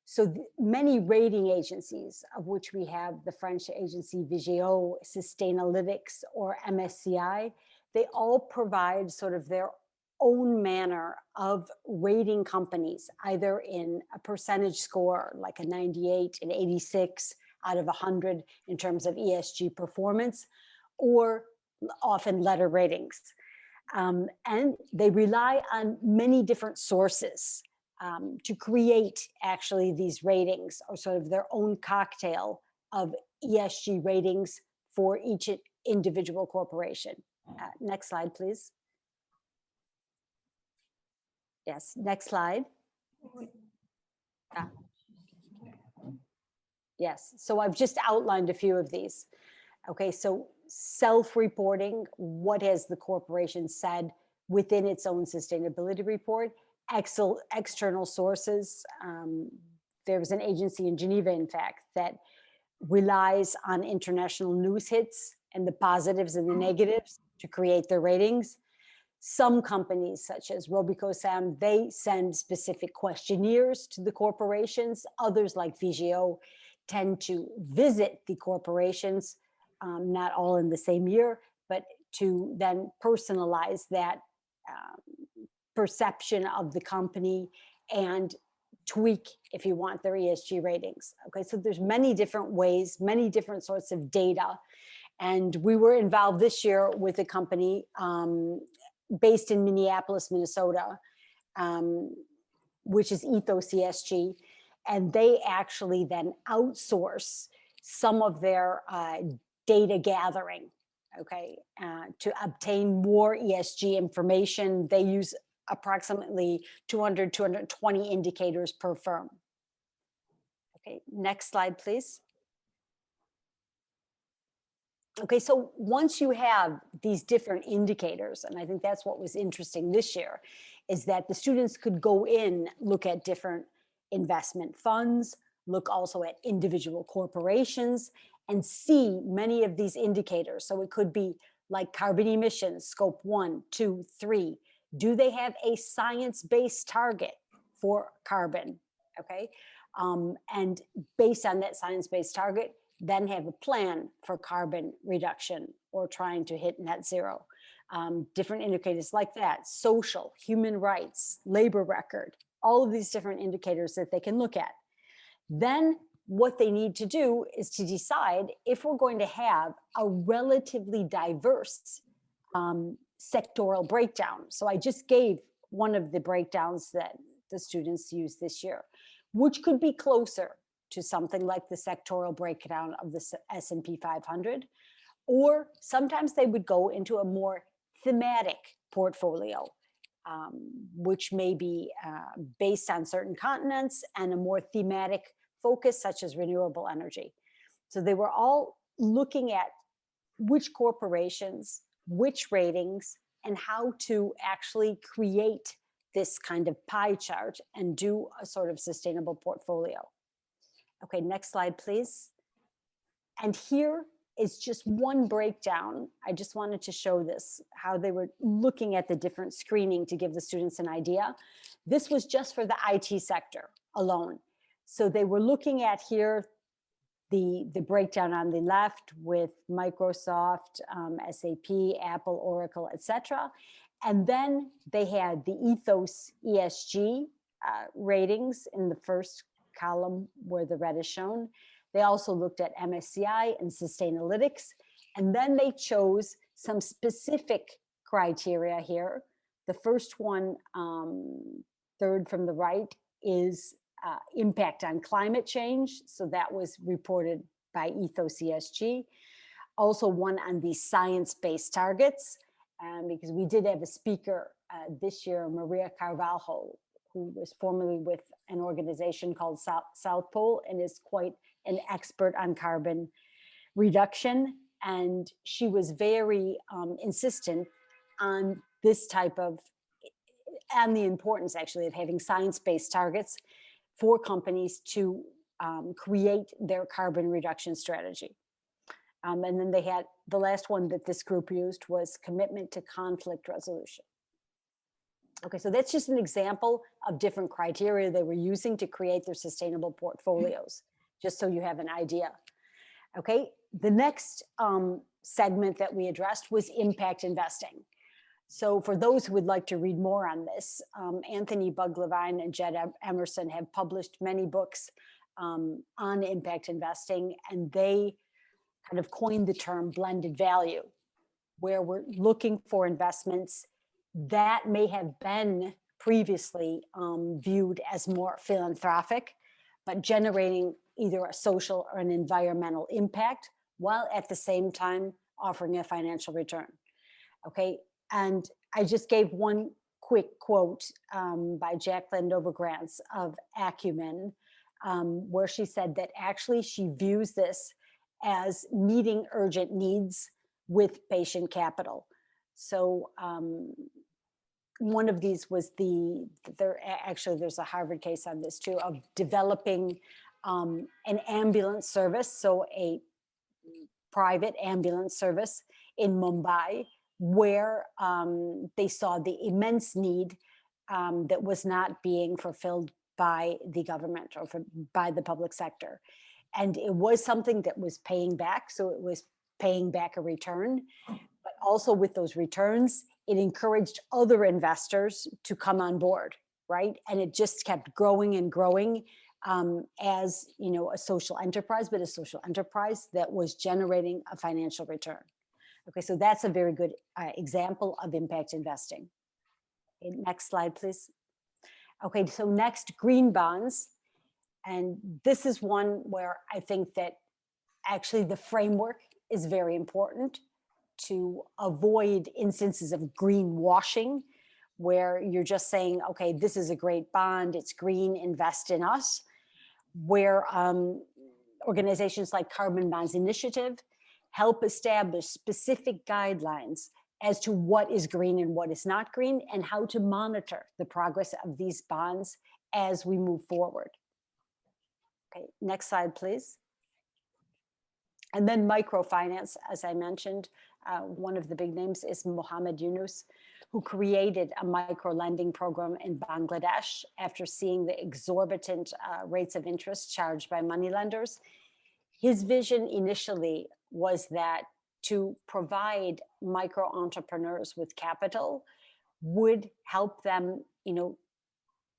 So many rating agencies, of which we have the French agency Vigeo, Sustainalytics, or MSCI, they all provide sort of their own manner of rating companies, either in a percentage score, like a 98, an 86 out of 100 in terms of ESG performance, or often letter ratings. And they rely on many different sources to create actually these ratings, or sort of their own cocktail of ESG ratings for each individual corporation. Next slide, please. Yes, next slide. Yes, so I've just outlined a few of these. Okay, so self-reporting, what has the corporation said within its own sustainability report? External sources. There was an agency in Geneva, in fact, that relies on international news hits and the positives and the negatives to create their ratings. Some companies, such as RobicoSAM, they send specific questionnaires to the corporations. Others, like Vigeo, tend to visit the corporations, not all in the same year, but to then personalize that perception of the company and tweak, if you want, their ESG ratings. Okay, so there's many different ways, many different sorts of data. And we were involved this year with a company based in Minneapolis, Minnesota, which is Ethos ESG. And they actually then outsource some of their data gathering, okay, to obtain more ESG information. They use approximately 200, 220 indicators per firm. Okay, next slide, please. Okay, so once you have these different indicators, and I think that's what was interesting this year, is that the students could go in, look at different investment funds, look also at individual corporations, and see many of these indicators. So it could be like carbon emissions, scope 1, 2, 3. Do they have a science-based target for carbon? Okay. And based on that science-based target, then have a plan for carbon reduction or trying to hit net zero. Different indicators like that, social, human rights, labor record, all of these different indicators that they can look at. Then what they need to do is to decide if we're going to have a relatively diverse sectoral breakdown. So I just gave one of the breakdowns that the students used this year, which could be closer to something like the sectoral breakdown of the S&P 500, or sometimes they would go into a more thematic portfolio, which may be based on certain continents and a more thematic focus such as renewable energy. So they were all looking at which corporations, which ratings, and how to actually create this kind of pie chart and do a sort of sustainable portfolio. Okay, next slide, please. And here is just one breakdown. I just wanted to show this, how they were looking at the different screening to give the students an idea. This was just for the IT sector alone. So they were looking at here the breakdown on the left with Microsoft, SAP, Apple, Oracle, etc. And then they had the Ethos ESG ratings in the first column where the red is shown. They also looked at MSCI and Sustainalytics, and then they chose some specific criteria here. The first one, third from the right, is impact on climate change. So that was reported by Ethos ESG. Also one on the science-based targets, because we did have a speaker this year, Maria Carvalho, who was formerly with an organization called South Pole and is quite an expert on carbon reduction. And she was very insistent on this type of, and the importance actually of having science-based targets for companies to create their carbon reduction strategy. And then they had, the last one that this group used was commitment to conflict resolution. Okay, so that's just an example of different criteria they were using to create their sustainable portfolios, just so you have an idea. Okay, the next segment that we addressed was impact investing. So for those who would like to read more on this, Anthony Buglivine and Jed Emerson have published many books on impact investing, and they kind of coined the term blended value, where we're looking for investments that may have been previously viewed as more philanthropic, but generating either a social or an environmental impact, while at the same time offering a financial return. Okay, and I just gave one quick quote by Jacqueline Novogratz of Acumen, where she said that actually she views this as meeting urgent needs with patient capital. So one of these was there's a Harvard case on this too, of developing an ambulance service, so a private ambulance service in Mumbai, where they saw the immense need that was not being fulfilled by the government or by the public sector. And it was something that was paying back, so it was paying back a return, but also with those returns, it encouraged other investors to come on board, right? And it just kept growing and growing as, you know, a social enterprise, but a social enterprise that was generating a financial return. Okay, so that's a very good example of impact investing. Okay, next slide, please. Okay, so next, green bonds. And this is one where I think that actually the framework is very important to avoid instances of greenwashing, where you're just saying, okay, this is a great bond, it's green, invest in us, where organizations like Carbon Bonds Initiative help establish specific guidelines as to what is green and what is not green, and how to monitor the progress of these bonds as we move forward. Okay, next slide, please. And then microfinance, as I mentioned, One of the big names is Mohammed Yunus, who created a micro lending program in Bangladesh after seeing the exorbitant rates of interest charged by moneylenders. His vision initially was that to provide micro entrepreneurs with capital would help them,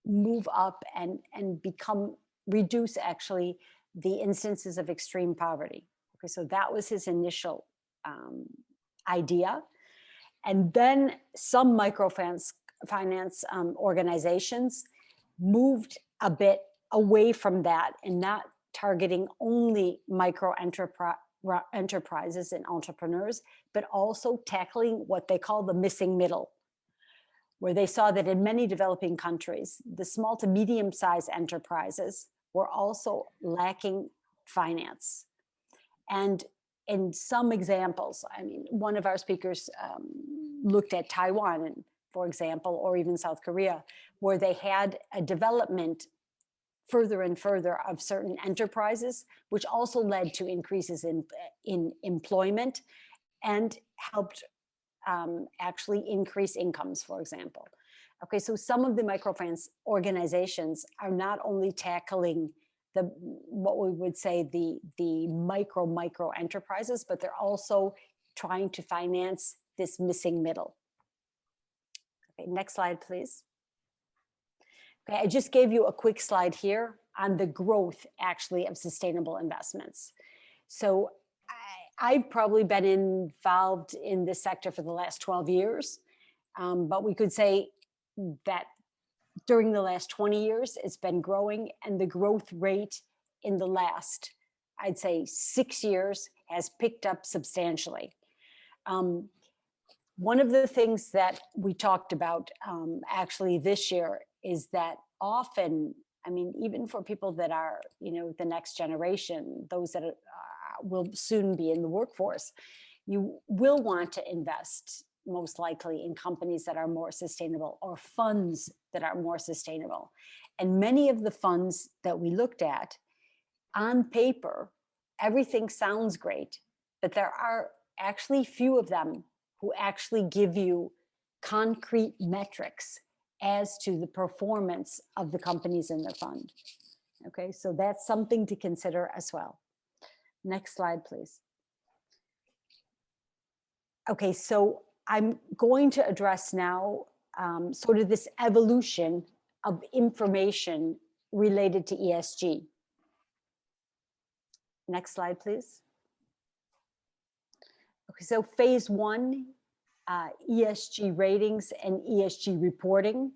move up and reduce actually the instances of extreme poverty. Okay, so that was his initial idea. And then some microfinance organizations moved a bit away from that and not targeting only micro enterprises and entrepreneurs, but also tackling what they call the missing middle, where they saw that in many developing countries, the small to medium-sized enterprises were also lacking finance. And in some examples, I mean, one of our speakers looked at Taiwan, for example, or even South Korea, where they had a development further and further of certain enterprises, which also led to increases in employment and helped actually increase incomes, for example. Okay, so some of the microfinance organizations are not only tackling what we would say the micro enterprises, but they're also trying to finance this missing middle. Okay, next slide, please. Okay, I just gave you a quick slide here on the growth actually of sustainable investments. So I've probably been involved in this sector for the last 12 years, but we could say that during the last 20 years, it's been growing, and the growth rate in the last, I'd say 6 years has picked up substantially. One of the things that we talked about actually this year is that often, I mean, even for people that are, the next generation, those that will soon be in the workforce, you will want to invest most likely in companies that are more sustainable or funds that are more sustainable. And many of the funds that we looked at, on paper, everything sounds great, but there are actually few of them who actually give you concrete metrics as to the performance of the companies in their fund. Okay, so that's something to consider as well. Next slide, please. Okay, so I'm going to address now sort of this evolution of information related to ESG. Next slide, please. Okay, so phase one, ESG ratings and ESG reporting,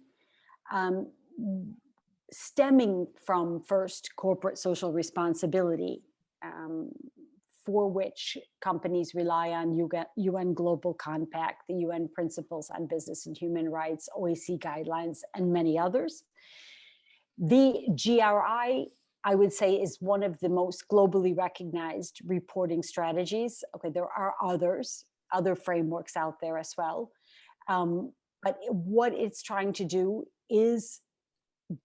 stemming from first corporate social responsibility, for which companies rely on UN Global Compact, the UN Principles on Business and Human Rights, OEC guidelines, and many others. The GRI, I would say, is one of the most globally recognized reporting strategies. Okay, there are other frameworks out there as well. But what it's trying to do is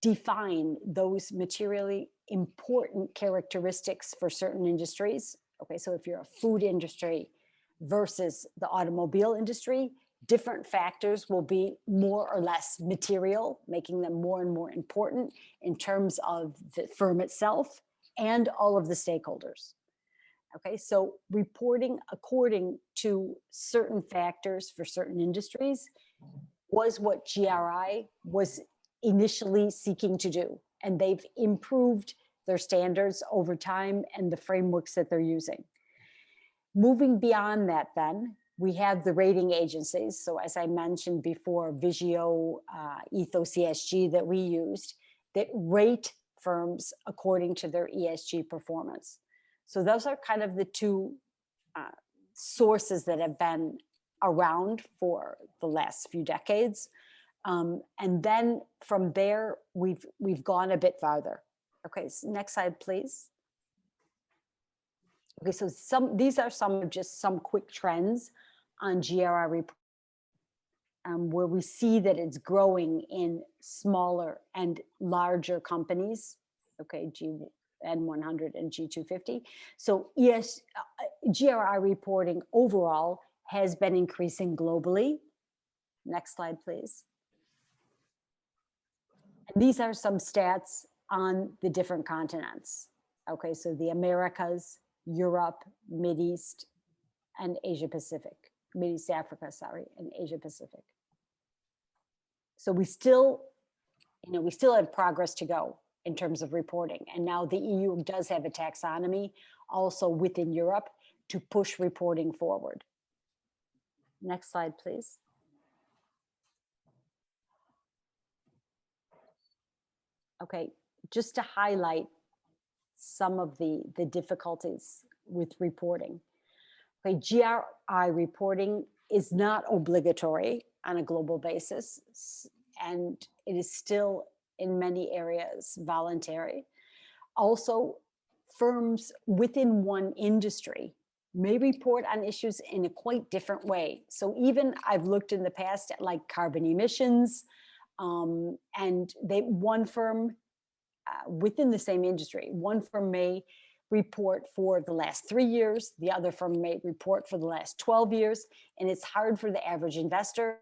define those materially important characteristics for certain industries. Okay, so if you're a food industry versus the automobile industry, different factors will be more or less material, making them more and more important in terms of the firm itself and all of the stakeholders. Okay, so reporting according to certain factors for certain industries was what GRI was initially seeking to do. And they've improved their standards over time and the frameworks that they're using. Moving beyond that then, we have the rating agencies. So as I mentioned before, Vigeo, Ethos ESG that we used, that rate firms according to their ESG performance. So those are kind of the two sources that have been around for the last few decades. And then from there, we've gone a bit farther. Okay, so next slide, please. Okay, so these are some quick trends on GRI report, where we see that it's growing in smaller and larger companies. Okay, N100 and G250. So GRI reporting overall has been increasing globally. Next slide, please. And these are some stats on the different continents. Okay, so the Americas, Europe, Mideast, and Asia Pacific. Mideast Africa, sorry, and Asia Pacific. So we still have progress to go in terms of reporting. And now the EU does have a taxonomy also within Europe to push reporting forward. Next slide, please. Okay, just to highlight some of the difficulties with reporting. Okay, GRI reporting is not obligatory on a global basis, and it is still in many areas voluntary. Also, firms within one industry may report on issues in a quite different way. So even I've looked in the past at like carbon emissions, and one firm within the same industry, one firm may report for the last 3 years, the other firm may report for the last 12 years, and it's hard for the average investor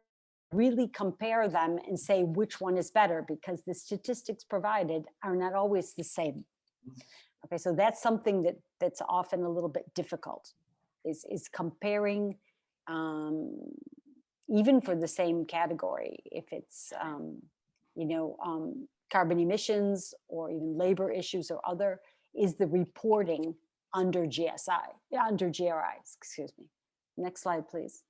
to really compare them and say which one is better because the statistics provided are not always the same. Okay, so that's something that's often a little bit difficult, is comparing even for the same category, if it's carbon emissions or even labor issues or other, is the reporting under GRI, excuse me. Next slide, please.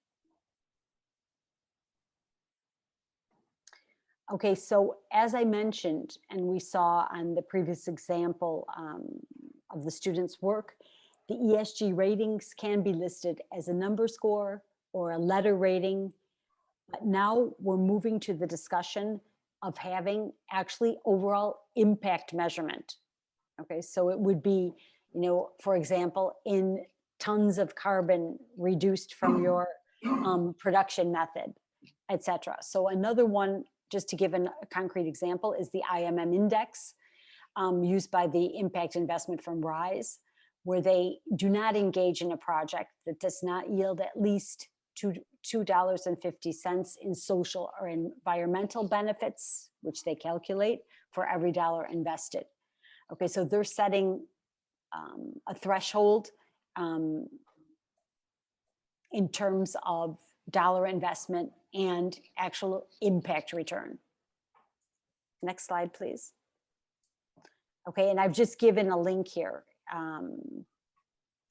Okay, so as I mentioned, and we saw on the previous example of the students' work, the ESG ratings can be listed as a number score or a letter rating, but now we're moving to the discussion of having actually overall impact measurement. Okay, so it would be, for example, in tons of carbon reduced from your production method, etc. So another one, just to give a concrete example, is the IMM index used by the impact investment firm RISE, where they do not engage in a project that does not yield at least $2.50 in social or environmental benefits, which they calculate for every dollar invested. Okay, so they're setting a threshold in terms of dollar investment and actual impact return. Next slide, please. Okay, and I've just given a link here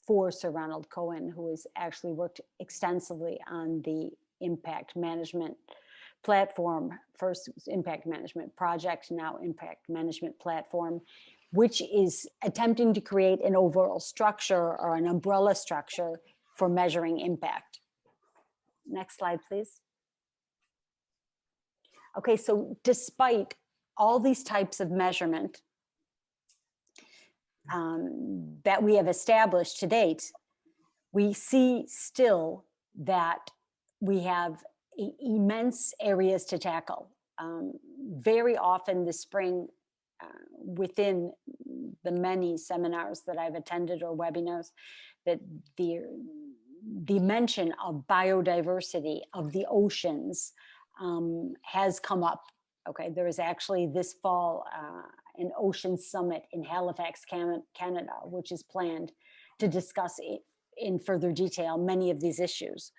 for Sir Ronald Cohen, who has actually worked extensively on the impact management platform, first impact management project, now impact management platform, which is attempting to create an overall structure or an umbrella structure for measuring impact. Next slide, please. Okay, so despite all these types of measurement that we have established to date, we see still that we have immense areas to tackle. Very often this spring, within the many seminars that I've attended or webinars, that the mention of biodiversity of the oceans has come up. Okay, there is actually this fall an ocean summit in Halifax, Canada, which is planned to discuss in further detail many of these issues.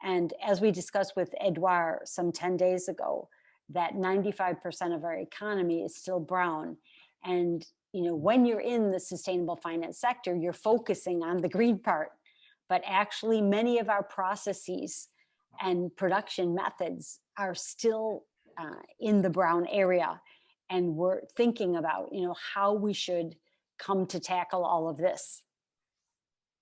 And as we discussed with Edouard some 10 days ago, that 95% of our economy is still brown. And when you're in the sustainable finance sector, you're focusing on the green part, but actually many of our processes and production methods are still in the brown area. And we're thinking about, how we should come to tackle all of this.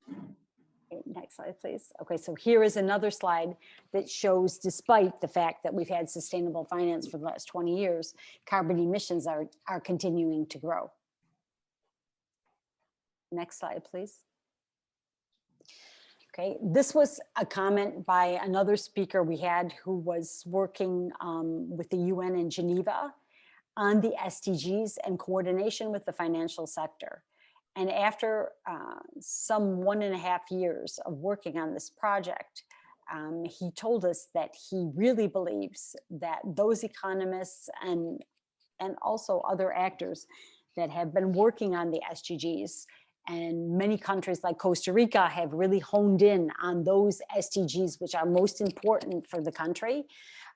Okay, next slide, please. Okay, so here is another slide that shows, despite the fact that we've had sustainable finance for the last 20 years, carbon emissions are continuing to grow. Next slide, please. Okay, this was a comment by another speaker we had who was working with the UN in Geneva on the SDGs and coordination with the financial sector. And after some 1.5 years of working on this project, he told us that he really believes that those economists and also other actors that have been working on the SDGs, and many countries like Costa Rica have really honed in on those SDGs which are most important for the country,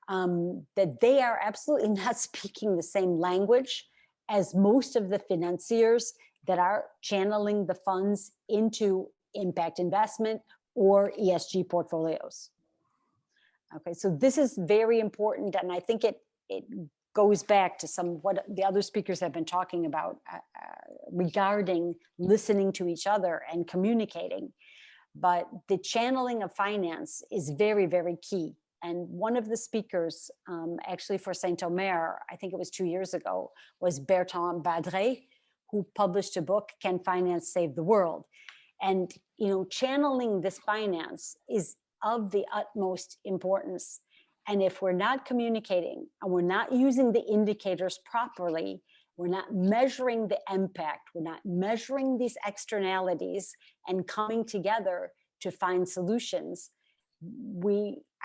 that they are absolutely not speaking the same language as most of the financiers that are channeling the funds into impact investment or ESG portfolios. Okay, so this is very important, and I think it goes back to what the other speakers have been talking about regarding listening to each other and communicating. But the channeling of finance is very, very key. And one of the speakers, actually for Saint-Omer, I think it was 2 years ago, was Bertrand Badré, who published a book, Can Finance Save the World? And, channeling this finance is of the utmost importance. And if we're not communicating and we're not using the indicators properly, we're not measuring the impact, we're not measuring these externalities and coming together to find solutions,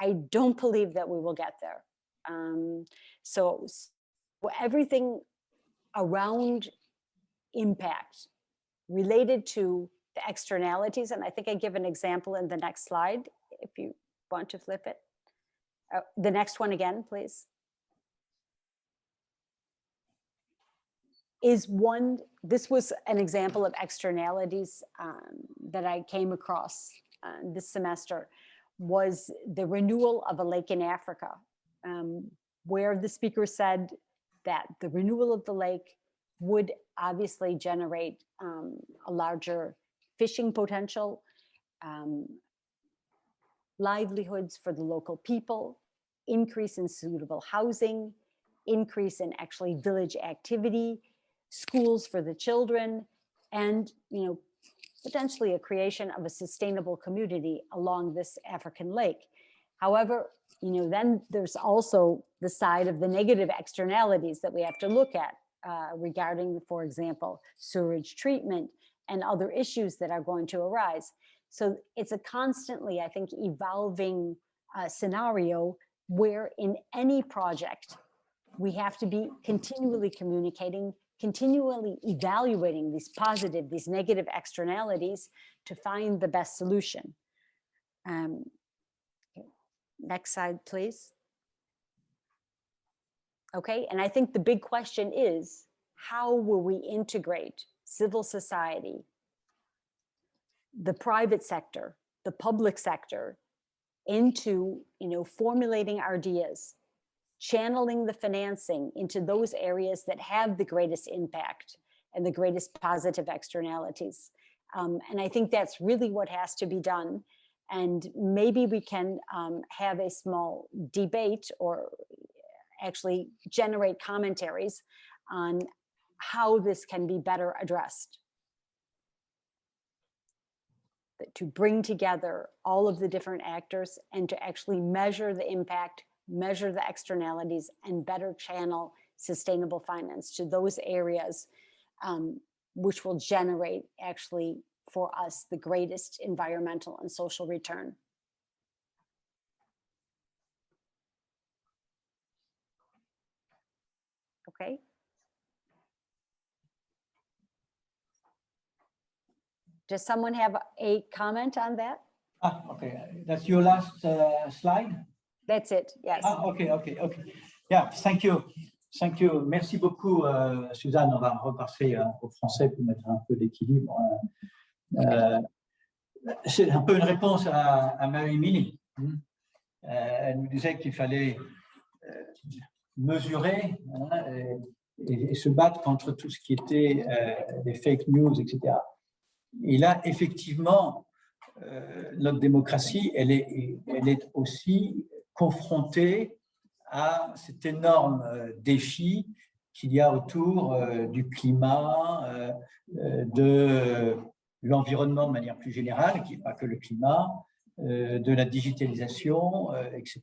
I don't believe that we will get there. So everything around impact related to the externalities, and I think I give an example in the next slide, if you want to flip it. The next one again, please. This was an example of externalities that I came across this semester, was the renewal of a lake in Africa, where the speaker said that the renewal of the lake would obviously generate a larger fishing potential, livelihoods for the local people, increase in suitable housing, increase in actually village activity, schools for the children, and potentially a creation of a sustainable community along this African lake. However, then there's also the side of the negative externalities that we have to look at regarding, for example, sewage treatment and other issues that are going to arise. So it's a constantly, I think, evolving scenario where in any project, we have to be continually communicating, continually evaluating these positive, these negative externalities to find the best solution. Okay. Next slide, please. Okay, and I think the big question is, how will we integrate civil society, the private sector, the public sector into formulating ideas, channeling the financing into those areas that have the greatest impact and the greatest positive externalities. And I think that's really what has to be done. And maybe we can have a small debate or actually generate commentaries on how this can be better addressed. To bring together all of the different actors and to actually measure the impact, measure the externalities, and better channel sustainable finance to those areas which will generate actually for us the greatest environmental and social return. Okay. Does someone have a comment on that? Okay, that's your last slide? That's it, yes. Okay. Yeah, thank you. Merci beaucoup, Suzanne. On va repasser au français pour mettre un peu d'équilibre. C'est un peu une réponse à Marie-Émilie. Elle nous disait qu'il fallait mesurer et se battre contre tout ce qui était des fake news, etc. Et là, effectivement, notre démocratie, elle est aussi confrontée à cet énorme défi qu'il y a autour du climat, de l'environnement de manière plus générale, qui n'est pas que le climat, de la digitalisation, etc.,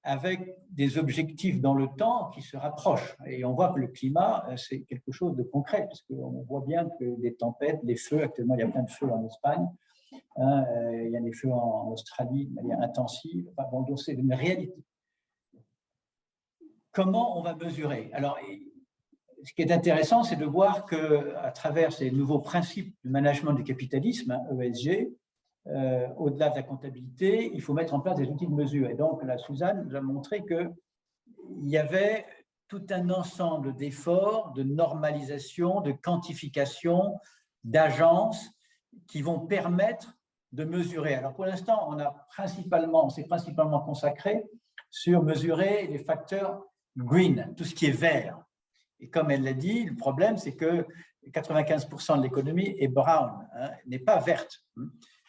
avec des objectifs dans le temps qui se rapprochent. Et on voit que le climat, c'est quelque chose de concret, parce qu'on voit bien que les tempêtes, les feux, actuellement il y a plein de feux en Espagne, Il y a des feux en Australie de manière intensive. Enfin, bon, donc c'est une réalité. Comment on va mesurer? Alors, ce qui est intéressant, c'est de voir qu'à travers ces nouveaux principes du management du capitalisme, ESG, au-delà de la comptabilité, il faut mettre en place des outils de mesure. Et donc, là, Suzanne nous a montré qu'il y avait tout un ensemble d'efforts, de normalisation, de quantification, d'agences qui vont permettre de mesurer. Alors, pour l'instant, on s'est principalement consacré sur mesurer les facteurs green, tout ce qui est vert. Et comme elle l'a dit, le problème, c'est que 95% de l'économie est brown, n'est pas verte.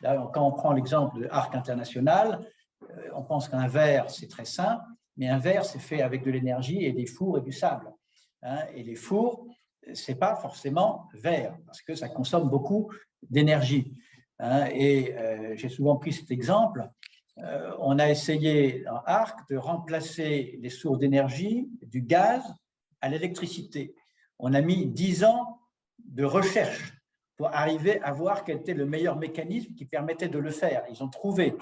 Là, quand on prend l'exemple de Arc International, on pense qu'un verre, c'est très sain, mais un verre, c'est fait avec de l'énergie et des fours et du sable. Et les fours, ce n'est pas forcément vert, parce que ça consomme beaucoup d'énergie. Et j'ai souvent pris cet exemple. On a essayé dans Arc de remplacer les sources d'énergie, du gaz, à l'électricité. On a mis 10 ans de recherche pour arriver à voir quel était le meilleur mécanisme qui permettait de le faire. Ils ont trouvé.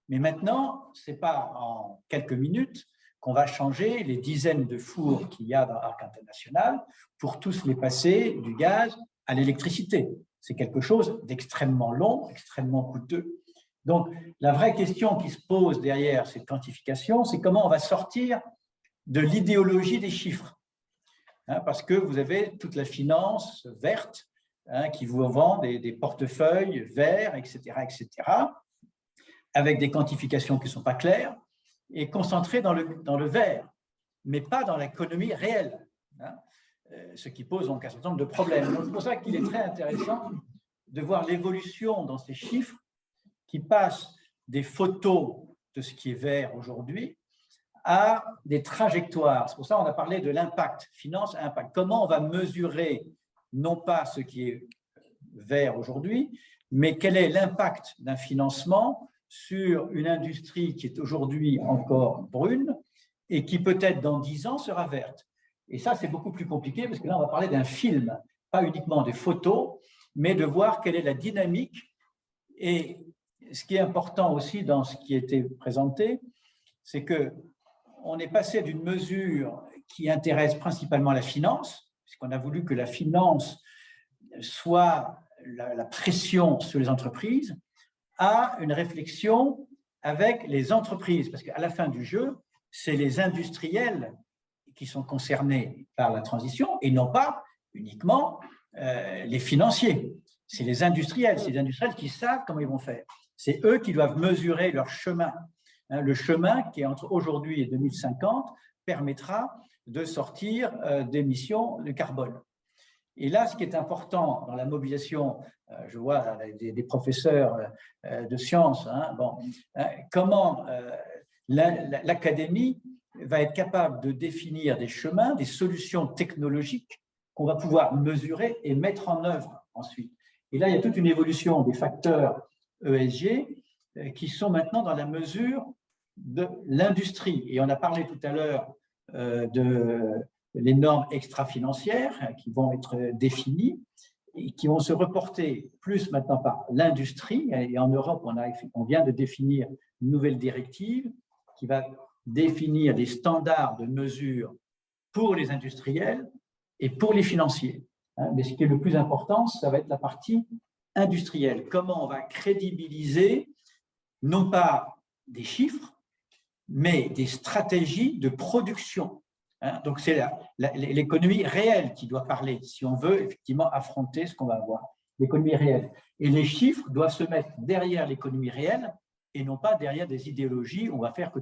Mais maintenant, ce n'est pas en quelques minutes qu'on va changer les dizaines de fours qu'il y a dans Arc International pour tous les passer du gaz à l'électricité. C'est quelque chose d'extrêmement long, extrêmement coûteux. Donc, la vraie question qui se pose derrière cette quantification, c'est comment on va sortir de l'idéologie des chiffres. Parce que vous avez toute la finance verte qui vous vend des portefeuilles verts, etc., avec des quantifications qui ne sont pas claires et concentrées dans le vert, mais pas dans l'économie réelle, ce qui pose donc un certain nombre de problèmes. C'est pour ça qu'il est très intéressant de voir l'évolution dans ces chiffres qui passent des photos de ce qui est vert aujourd'hui à des trajectoires. C'est pour ça qu'on a parlé de l'impact, finance impact. Comment on va mesurer non pas ce qui est vert aujourd'hui, mais quel est l'impact d'un financement sur une industrie qui est aujourd'hui encore brune et qui peut-être dans 10 ans sera verte. Et ça, c'est beaucoup plus compliqué parce que là, on va parler d'un film, pas uniquement des photos, mais de voir quelle est la dynamique. Et ce qui est important aussi dans ce qui a été présenté, c'est qu'on est passé d'une mesure qui intéresse principalement la finance, puisqu'on a voulu que la finance soit la pression sur les entreprises, à une réflexion avec les entreprises, parce qu'à la fin du jeu, c'est les industriels qui sont concernés par la transition et non pas uniquement les financiers. C'est les industriels qui savent comment ils vont faire. C'est eux qui doivent mesurer leur chemin. Le chemin qui est entre aujourd'hui et 2050 permettra de sortir d'émissions de carbone. Et là, ce qui est important dans la mobilisation, je vois des professeurs de sciences, comment l'académie va être capable de définir des chemins, des solutions technologiques qu'on va pouvoir mesurer et mettre en œuvre ensuite. Et là, il y a toute une évolution des facteurs ESG qui sont maintenant dans la mesure de l'industrie. Et on a parlé tout à l'heure de les normes extra-financières qui vont être définies et qui vont se reporter plus maintenant par l'industrie. Et en Europe, on vient de définir une nouvelle directive qui va définir des standards de mesure pour les industriels et pour les financiers. Mais ce qui est le plus important, ça va être la partie industrielle. Comment on va crédibiliser non pas des chiffres, mais des stratégies de production. Donc, c'est l'économie réelle qui doit parler, si on veut effectivement affronter ce qu'on va avoir, l'économie réelle. Et les chiffres doivent se mettre derrière l'économie réelle et non pas derrière des idéologies où on va faire que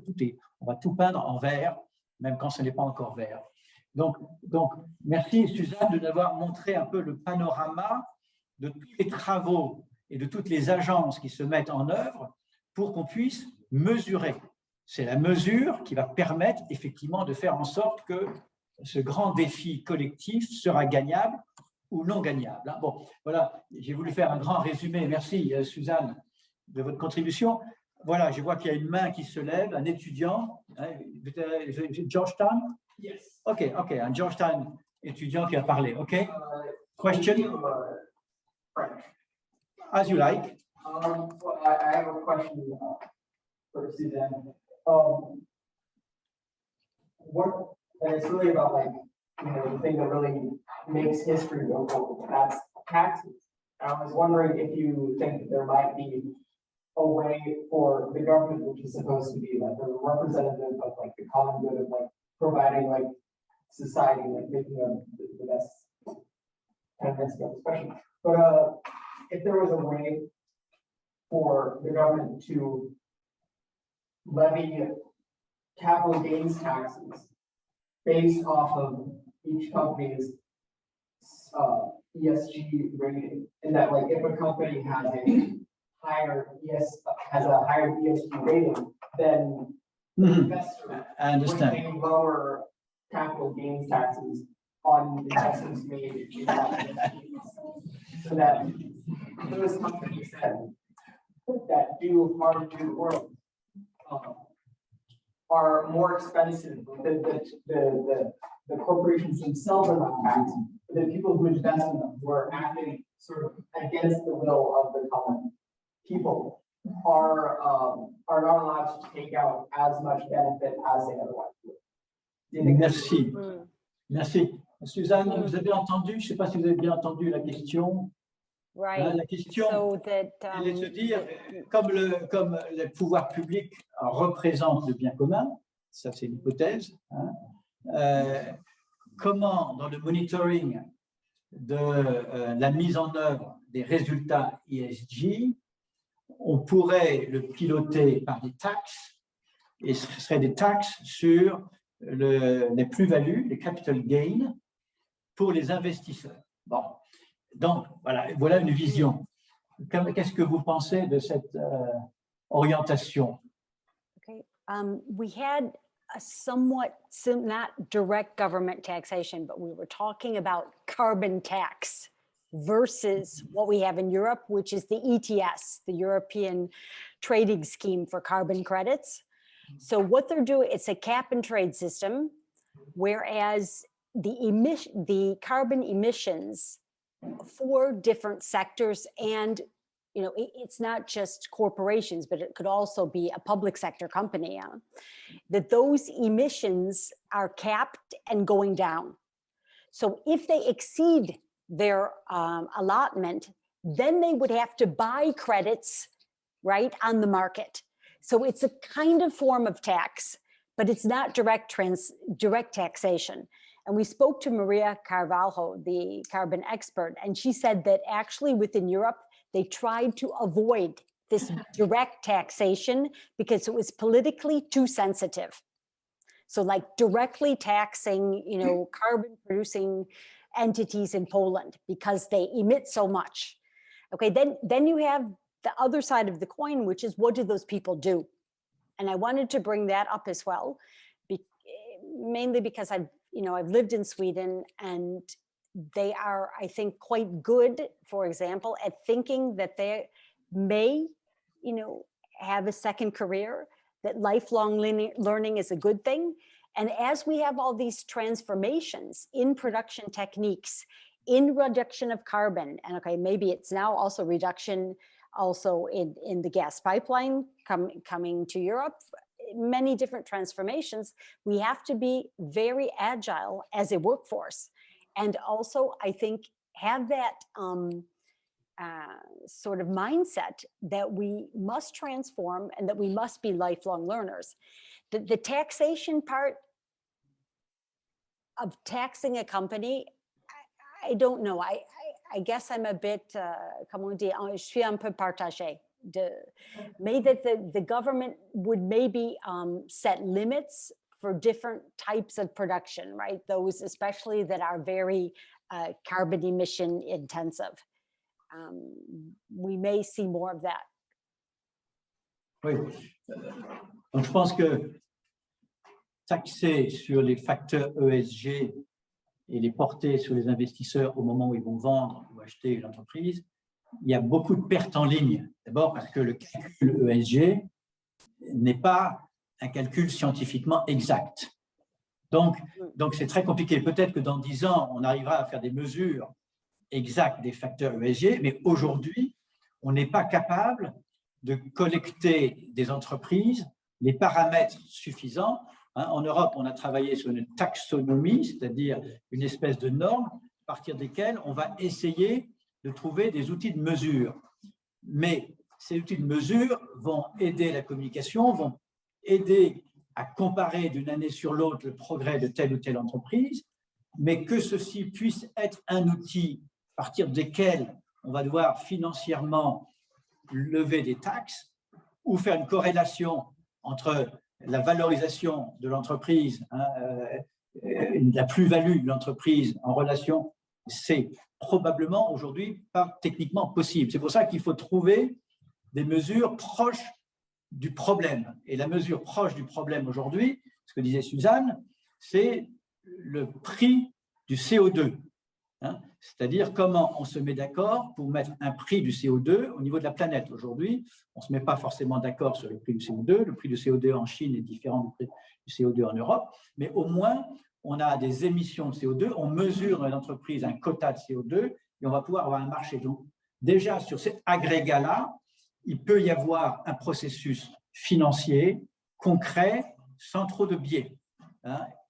on va tout peindre en vert, même quand ce n'est pas encore vert. Donc, merci Suzanne de nous avoir montré un peu le panorama de tous les travaux et de toutes les agences qui se mettent en œuvre pour qu'on puisse mesurer. C'est la mesure qui va permettre effectivement de faire en sorte que ce grand défi collectif sera gagnable ou non gagnable. Bon, voilà, j'ai voulu faire un grand résumé. Merci Suzanne de votre contribution. Voilà, je vois qu'il y a une main qui se lève, un étudiant. Georgetown? Yes. OK, un Georgetown étudiant qui a parlé. OK? Question? As you like. Well, I have a question for Suzanne. And it's really about like, the thing that really makes history go forward, that's taxes. I was wondering if you think that there might be a way for the government, which is supposed to be like a representative of like the common good of like providing like society, like making the best kind of expression. But if there was a way for the government to levy capital gains taxes based off of each company's ESG rating, and that like if a company has a higher ESG rating, then the investor I would understand. pay lower capital gains taxes on investments made in that ESG. So that those companies that do hard to do work are more expensive. The corporations themselves are not taxed. The people who invest in them, who are acting sort of against the will of the common people, are not allowed to take out as much benefit as they otherwise would. Do you think that's- Merci. Merci. Suzanne, vous avez entendu, je ne sais pas si vous avez bien entendu la question. Right. La question, So that, elle est de dire, comme le pouvoir public représente le bien commun, ça c'est l'hypothèse, comment dans le monitoring de la mise en œuvre des résultats ESG, on pourrait le piloter par des taxes, et ce seraient des taxes sur les plus-values, les capital gains, pour les investisseurs. Bon, donc voilà une vision. Qu'est-ce que vous pensez de cette orientation? okay, we had a somewhat, not direct government taxation, but we were talking about carbon tax versus what we have in Europe, which is the ETS, the European Trading Scheme for Carbon Credits. So what they're doing, it's a cap and trade system, whereas the carbon emissions for different sectors, and it's not just corporations, but it could also be a public sector company, that those emissions are capped and going down. So if they exceed their allotment, then they would have to buy credits, right, on the market. So it's a kind of form of tax, but it's not direct taxation. And we spoke to Maria Carvalho, the carbon expert, and she said that actually within Europe, they tried to avoid this direct taxation because it was politically too sensitive. So like directly taxing, carbon producing entities in Poland because they emit so much. Okay, then you have the other side of the coin, which is what do those people do? And I wanted to bring that up as well, mainly because I've lived in Sweden, and they are, I think, quite good, for example, at thinking that they may, have a second career, that lifelong learning is a good thing. And as we have all these transformations in production techniques, in reduction of carbon, and okay, maybe it's now also reduction also in the gas pipeline coming to Europe, many different transformations, we have to be very agile as a workforce. And also, I think, have that sort of mindset that we must transform and that we must be lifelong learners. The taxation part of taxing a company, I don't know. I guess I'm a bit, comment on dit, je suis un peu partagée. Maybe that the government would maybe set limits for different types of production, right? Those especially that are very carbon emission intensive. We may see more of that. Oui. Donc, je pense que taxer sur les facteurs ESG et les porter sur les investisseurs au moment où ils vont vendre ou acheter une entreprise, il y a beaucoup de pertes en ligne. D'abord parce que le calcul ESG n'est pas un calcul scientifiquement exact. Donc c'est très compliqué. Peut-être que dans 10 ans, on arrivera à faire des mesures exactes des facteurs ESG, mais aujourd'hui, on n'est pas capable de collecter des entreprises les paramètres suffisants. En Europe, on a travaillé sur une taxonomie, c'est-à-dire une espèce de norme à partir desquelles on va essayer de trouver des outils de mesure. Mais ces outils de mesure vont aider la communication, vont aider à comparer d'une année sur l'autre le progrès de telle ou telle entreprise, mais que ceci puisse être un outil à partir desquels on va devoir financièrement lever des taxes ou faire une corrélation entre la valorisation de l'entreprise, la plus-value de l'entreprise en relation, c'est probablement aujourd'hui pas techniquement possible. C'est pour ça qu'il faut trouver des mesures proches du problème. Et la mesure proche du problème aujourd'hui, ce que disait Suzanne, c'est le prix du CO2. C'est-à-dire comment on se met d'accord pour mettre un prix du CO2 au niveau de la planète. Aujourd'hui, on ne se met pas forcément d'accord sur le prix du CO2. Le prix du CO2 en Chine est différent du prix du CO2 en Europe, mais au moins, on a des émissions de CO2, on mesure dans l'entreprise un quota de CO2 et on va pouvoir avoir un marché. Donc, déjà, sur cet agrégat-là, il peut y avoir un processus financier, concret, sans trop de biais.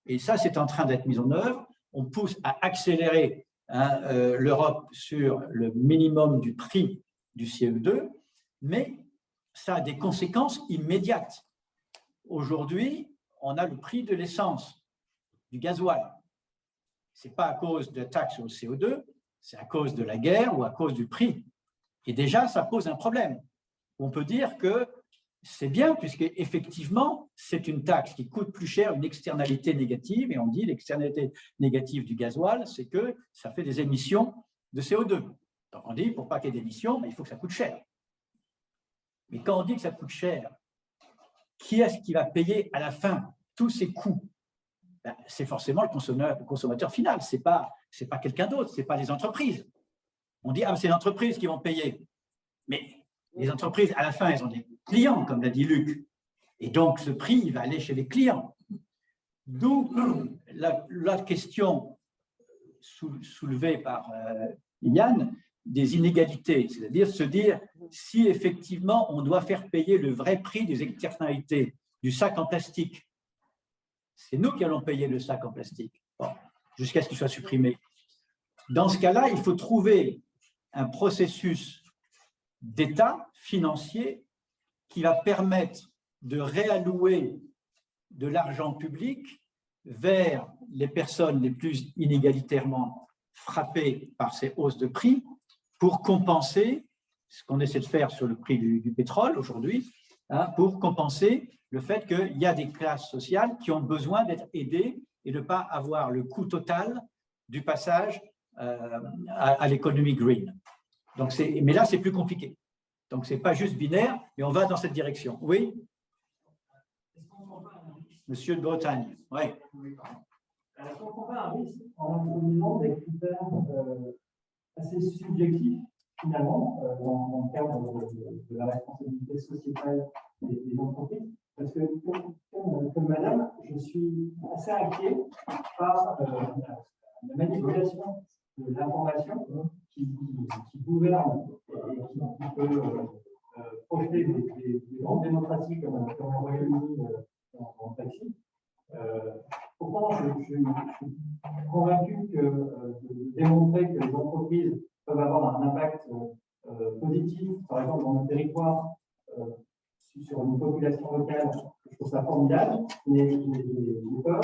Et ça, c'est en train d'être mis en œuvre. On pousse à accélérer l'Europe sur le minimum du prix du CO2, mais ça a des conséquences immédiates. Aujourd'hui, on a le prix de l'essence, du gasoil. Ce n'est pas à cause de la taxe sur le CO2, c'est à cause de la guerre ou à cause du prix. Et déjà, ça pose un problème. On peut dire que c'est bien, puisqu'effectivement, c'est une taxe qui coûte plus cher, une externalité négative, et on dit l'externalité négative du gasoil, c'est que ça fait des émissions de CO2. Donc on dit, pour pas qu'il y ait d'émissions, il faut que ça coûte cher. Mais quand on dit que ça coûte cher, qui est-ce qui va payer à la fin tous ces coûts? C'est forcément le consommateur final, c'est pas quelqu'un d'autre, c'est pas les entreprises. On dit, c'est les entreprises qui vont payer. Mais les entreprises, à la fin, elles ont des clients, comme l'a dit Luc. Et donc, ce prix, il va aller chez les clients. D'où la question soulevée par Yann des inégalités, c'est-à-dire se dire si effectivement on doit faire payer le vrai prix des externalités du sac en plastique. C'est nous qui allons payer le sac en plastique, jusqu'à ce qu'il soit supprimé. Dans ce cas-là, il faut trouver un processus d'État financier qui va permettre de réallouer de l'argent public vers les personnes les plus inégalitairement frappées par ces hausses de prix pour compenser ce qu'on essaie de faire sur le prix du pétrole aujourd'hui, pour compenser le fait qu'il y a des classes sociales qui ont besoin d'être aidées et de ne pas avoir le coût total du passage à l'économie green. Donc mais là, c'est plus compliqué. Donc, ce n'est pas juste binaire, mais on va dans cette direction. Oui? Monsieur de Bretagne. Oui. Est-ce qu'on prend pas un risque en utilisant des critères assez subjectifs, finalement, dans le cadre de la responsabilité sociétale des entreprises? Parce que, comme madame, je suis assez inquiet par la manipulation de l'information qui gouverne et qui peut projeter des grandes démocraties comme le Royaume-Uni dans le taxi. Pourtant, je suis convaincu que de démontrer que les entreprises peuvent avoir un impact positif, par exemple dans un territoire, sur une population locale, je trouve ça formidable, mais j'ai peur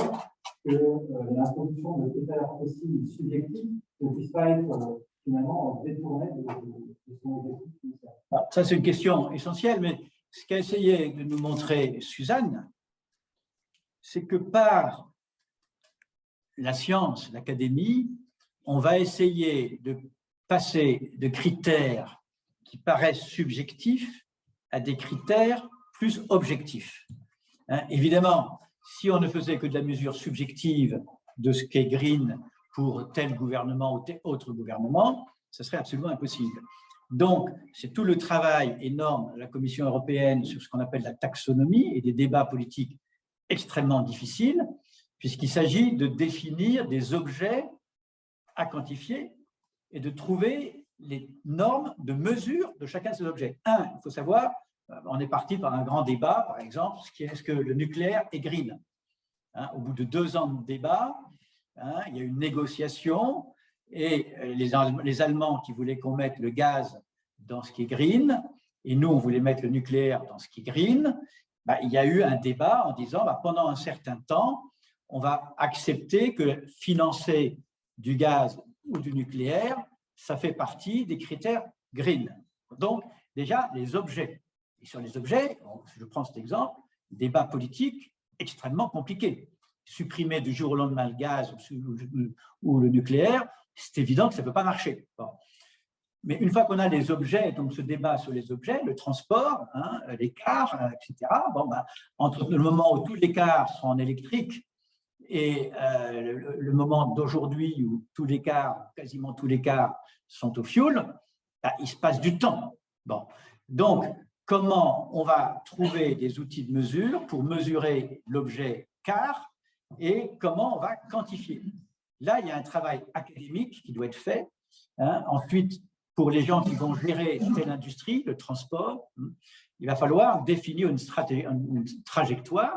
que l'introduction de critères aussi subjectifs ne puisse pas être finalement détournée de son objectif initial. Ça, c'est une question essentielle, mais ce qu'a essayé de nous montrer Suzanne, c'est que par la science, l'académie, on va essayer de passer de critères qui paraissent subjectifs à des critères plus objectifs. Évidemment, si on ne faisait que de la mesure subjective de ce qu'est green pour tel gouvernement ou tel autre gouvernement, ce serait absolument impossible. Donc, c'est tout le travail énorme de la Commission européenne sur ce qu'on appelle la taxonomie et des débats politiques extrêmement difficiles, puisqu'il s'agit de définir des objets à quantifier et de trouver les normes de mesure de chacun de ces objets. Il faut savoir, on est parti par un grand débat, par exemple, est-ce que le nucléaire est green? Au bout de 2 ans de débat, il y a eu une négociation et les Allemands qui voulaient qu'on mette le gaz dans ce qui est green, et nous, on voulait mettre le nucléaire dans ce qui est green, il y a eu un débat en disant pendant un certain temps, on va accepter que financer du gaz ou du nucléaire, ça fait partie des critères green. Donc, déjà, les objets. Et sur les objets, je prends cet exemple, débat politique extrêmement compliqué. Supprimer du jour au lendemain le gaz ou le nucléaire, c'est évident que ça ne peut pas marcher. Bon. Mais une fois qu'on a les objets, donc ce débat sur les objets, le transport, les cars, etc., entre le moment où tous les cars sont en électrique et le moment d'aujourd'hui où tous les cars, quasiment tous les cars sont au fioul, il se passe du temps. Bon. Donc, comment on va trouver des outils de mesure pour mesurer l'objet car et comment on va quantifier? Là, il y a un travail académique qui doit être fait. Ensuite, pour les gens qui vont gérer telle industrie, le transport, il va falloir définir une trajectoire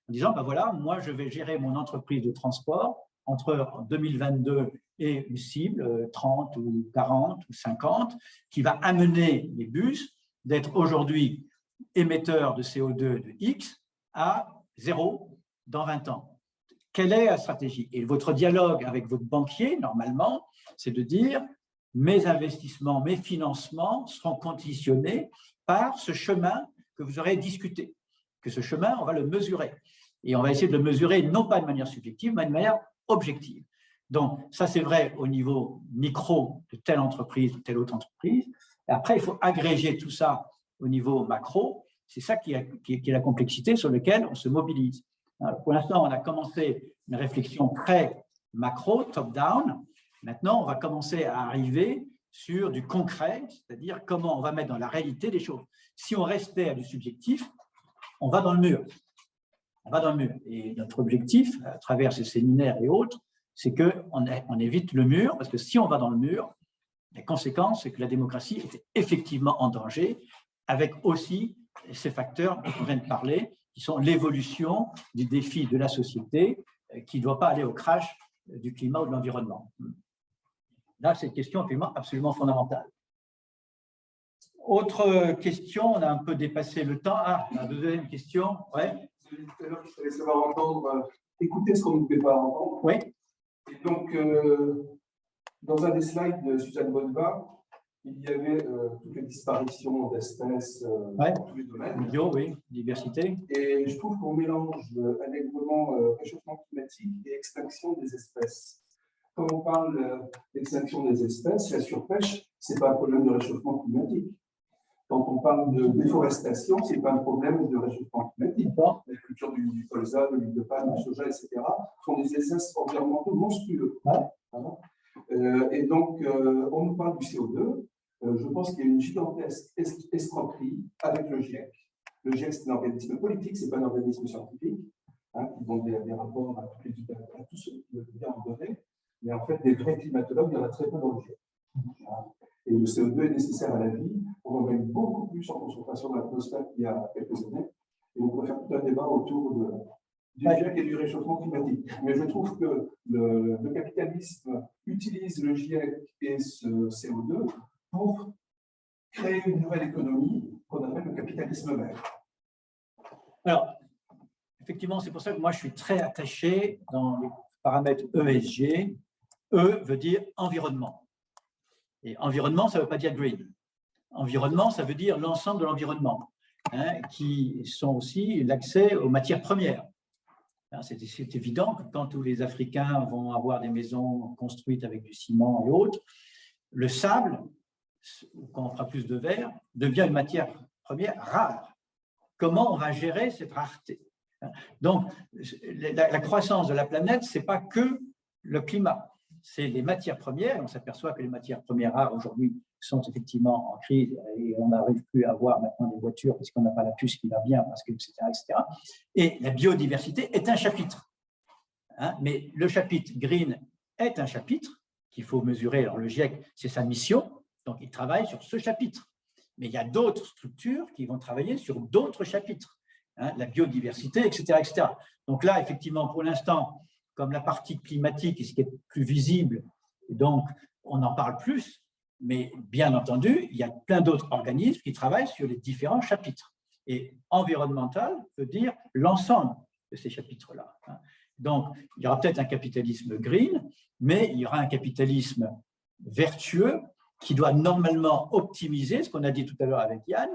en disant, voilà, moi, je vais gérer mon entreprise de transport entre 2022 et une cible 30 ou 40 ou 50 qui va amener les bus d'être aujourd'hui émetteurs de CO2 de X à 0 dans 20 ans. Quelle est la stratégie? Et votre dialogue avec votre banquier, normalement, c'est de dire mes investissements, mes financements seront conditionnés par ce chemin que vous aurez discuté. Que ce chemin, on va le mesurer. Et on va essayer de le mesurer non pas de manière subjective, mais de manière objective. Donc, ça, c'est vrai au niveau micro de telle entreprise ou telle autre entreprise. Et après, il faut agréger tout ça au niveau macro. C'est ça qui est la complexité sur laquelle on se mobilise. Alors, pour l'instant, on a commencé une réflexion très macro, top-down. Maintenant, on va commencer à arriver sur du concret, c'est-à-dire comment on va mettre dans la réalité des choses. Si on restait à du subjectif, on va dans le mur. On va dans le mur. Et notre objectif, à travers ces séminaires et autres, c'est qu'on évite le mur, parce que si on va dans le mur, la conséquence, c'est que la démocratie est effectivement en danger, avec aussi ces facteurs dont on vient de parler, qui sont l'évolution du défi de la société, qui ne doit pas aller au crash du climat ou de l'environnement. Là, c'est une question absolument fondamentale. Autre question, on a un peu dépassé le temps. La deuxième question, ouais. Tout à l'heure, il fallait savoir entendre, écouter ce qu'on ne pouvait pas entendre. Oui. Et donc, dans un des slides de Suzanne Bonnevat, il y avait toutes les disparitions d'espèces dans tous les domaines. Bio, oui, diversité. Et je trouve qu'on mélange allègrement réchauffement climatique et extinction des espèces. Quand on parle d'extinction des espèces, la surpêche, ce n'est pas un problème de réchauffement climatique. Quand on parle de déforestation, ce n'est pas un problème de réchauffement climatique. La culture du colza, de l'huile de palme, du soja, etc. sont des essais environnementaux monstrueux. Et donc, on nous parle du CO2. Je pense qu'il y a une gigantesque escroquerie avec le GIEC. Le GIEC, c'est un organisme politique, ce n'est pas un organisme scientifique, qui donne des rapports à tous ceux qui veulent bien en donner. Mais en fait, des vrais climatologues, il y en a très peu dans le GIEC. Et le CO2 est nécessaire à la vie. On en gagne beaucoup plus en concentration dans l'atmosphère qu'il y a quelques années. Et on peut faire tout un débat autour du GIEC et du réchauffement climatique. Mais je trouve que le capitalisme utilise le GIEC et ce CO2 pour créer une nouvelle économie qu'on appelle le capitalisme vert. Alors, effectivement, c'est pour ça que moi, je suis très attaché dans les paramètres ESG. E veut dire environnement. Et environnement, ça ne veut pas dire green. Environnement, ça veut dire l'ensemble de l'environnement, qui sont aussi l'accès aux matières premières. C'est évident que quand tous les Africains vont avoir des maisons construites avec du ciment et autres, le sable, quand on fera plus de verre, devient une matière première rare. Comment on va gérer cette rareté? Donc, la croissance de la planète, ce n'est pas que le climat, c'est les matières premières. On s'aperçoit que les matières premières rares aujourd'hui sont effectivement en crise et on n'arrive plus à avoir maintenant des voitures parce qu'on n'a pas la puce qui va bien, parce que, etc., etc. Et la biodiversité est un chapitre. Mais le chapitre green est un chapitre qu'il faut mesurer. Alors, le GIEC, c'est sa mission, Donc, ils travaillent sur ce chapitre. Mais il y a d'autres structures qui vont travailler sur d'autres chapitres, hein, la biodiversité, etc., etc. Donc là, effectivement, pour l'instant, comme la partie climatique est ce qui est plus visible, donc on en parle plus, mais bien entendu, il y a plein d'autres organismes qui travaillent sur les différents chapitres. Et environnemental veut dire l'ensemble de ces chapitres-là. Donc, il y aura peut-être un capitalisme green, mais il y aura un capitalisme vertueux qui doit normalement optimiser, ce qu'on a dit tout à l'heure avec Yann,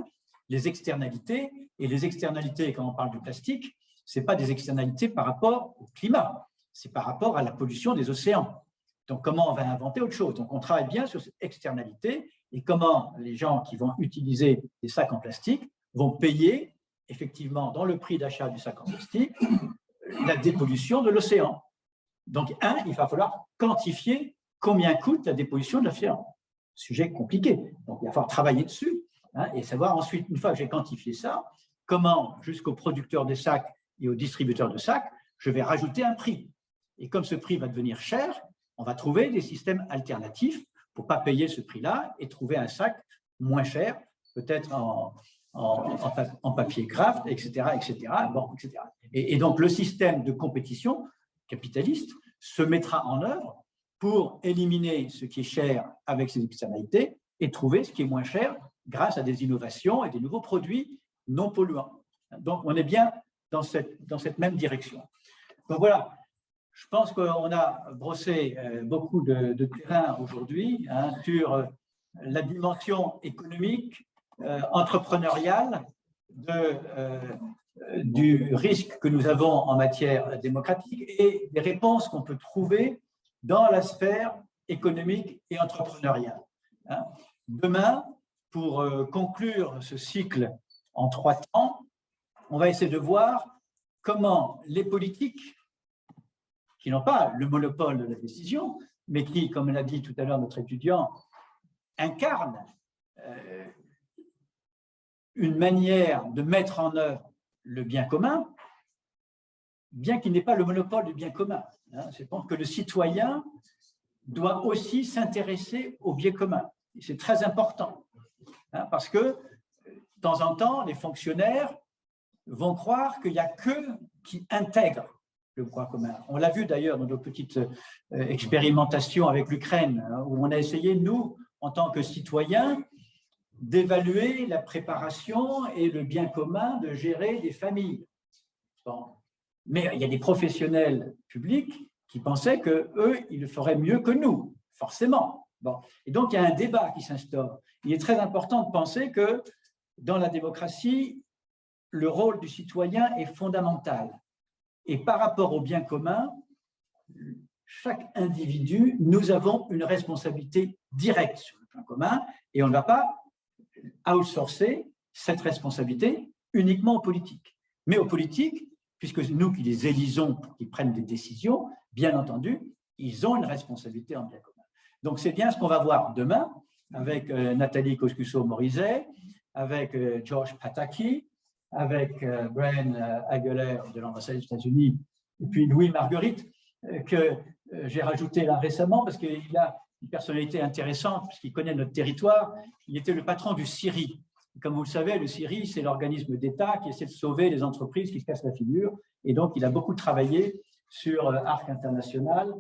les externalités. Et les externalités, quand on parle du plastique, ce n'est pas des externalités par rapport au climat, c'est par rapport à la pollution des océans. Donc, comment on va inventer autre chose? Donc, on travaille bien sur cette externalité et comment les gens qui vont utiliser des sacs en plastique vont payer, effectivement, dans le prix d'achat du sac en plastique, la dépollution de l'océan. Donc, il va falloir quantifier combien coûte la dépollution de l'océan. Sujet compliqué. Donc, il va falloir travailler dessus, hein, et savoir ensuite, une fois que j'ai quantifié ça, comment, jusqu'aux producteurs de sacs et aux distributeurs de sacs, je vais rajouter un prix. Et comme ce prix va devenir cher, on va trouver des systèmes alternatifs pour ne pas payer ce prix-là et trouver un sac moins cher, peut-être en papier craft, etc., etc. Bon, etc. Et donc, le système de compétition capitaliste se mettra en œuvre pour éliminer ce qui est cher avec ses externalités et trouver ce qui est moins cher grâce à des innovations et des nouveaux produits non polluants. Donc, on est bien dans cette même direction. Donc, voilà. Je pense qu'on a brossé beaucoup de terrain aujourd'hui, hein, sur la dimension économique, entrepreneuriale du risque que nous avons en matière démocratique et des réponses qu'on peut trouver dans la sphère économique et entrepreneuriale. Hein. Demain, pour conclure ce cycle en 3 temps, on va essayer de voir comment les politiques qui n'ont pas le monopole de la décision, mais qui, comme l'a dit tout à l'heure notre étudiant, incarnent une manière de mettre en œuvre le bien commun, bien qu'il n'ait pas le monopole du bien commun. Je pense que le citoyen doit aussi s'intéresser au bien commun. C'est très important, hein, parce que, de temps en temps, les fonctionnaires vont croire qu'il n'y a qu'eux qui intègrent le point commun. On l'a vu d'ailleurs dans nos petites expérimentations avec l'Ukraine, hein, où on a essayé, nous, en tant que citoyens, d'évaluer la préparation et le bien commun de gérer des familles. Bon. Mais il y a des professionnels publics qui pensaient qu'eux, ils le feraient mieux que nous, forcément. Bon. Et donc, il y a un débat qui s'instaure. Il est très important de penser que dans la démocratie, le rôle du citoyen est fondamental. Et par rapport au bien commun, chaque individu, nous avons une responsabilité directe sur le bien commun et on ne va pas outsourcer cette responsabilité uniquement aux politiques. Mais aux politiques, puisque c'est nous qui les élisons pour qu'ils prennent des décisions, bien entendu, ils ont une responsabilité en bien commun. Donc c'est bien ce qu'on va voir demain avec Nathalie Kosciusko-Morizet, avec George Pataki, avec Brian Aguilar de l'ambassade des États-Unis, et puis Louis Marguerite, que j'ai rajouté là récemment parce qu'il a une personnalité intéressante, puisqu'il connaît notre territoire. Il était le patron du CIRI. Comme vous le savez, le CIRI, c'est l'organisme d'État qui essaie de sauver les entreprises qui se cassent la figure. Et donc, il a beaucoup travaillé sur Arc International,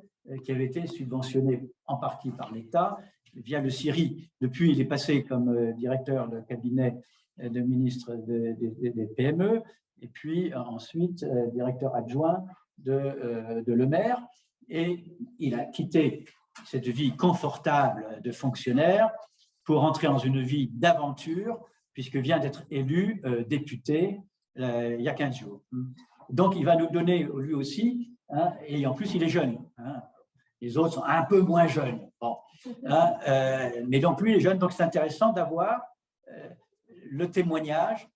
qui avait été subventionné en partie par l'État via le CIRI. Depuis, il est passé comme directeur de cabinet de ministre des PME, et puis ensuite directeur adjoint de Le Maire, et il a quitté cette vie confortable de fonctionnaire pour entrer dans une vie d'aventure, puisque vient d'être élu député il y a 15 jours. Donc il va nous donner lui aussi, hein, et en plus il est jeune, hein, les autres sont un peu moins jeunes, bon, hein, mais donc lui il est jeune, donc c'est intéressant d'avoir le témoignage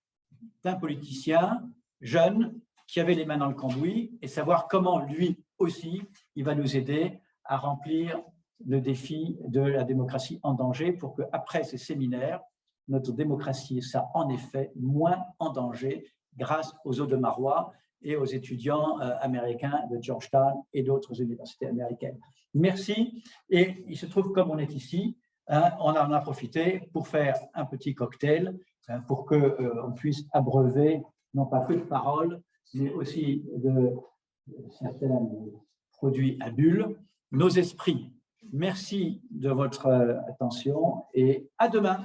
d'un politicien jeune qui avait les mains dans le cambouis et savoir comment lui aussi, il va nous aider à remplir le défi de la démocratie en danger pour qu'après ces séminaires, notre démocratie soit en effet moins en danger grâce aux Aude-Marois et aux étudiants américains de Georgetown et d'autres universités américaines. Merci. Et il se trouve, comme on est ici, hein, on en a profité pour faire un petit cocktail pour qu'on puisse abreuver non pas que de paroles, mais aussi de certains produits à bulles, nos esprits. Merci de votre attention et à demain.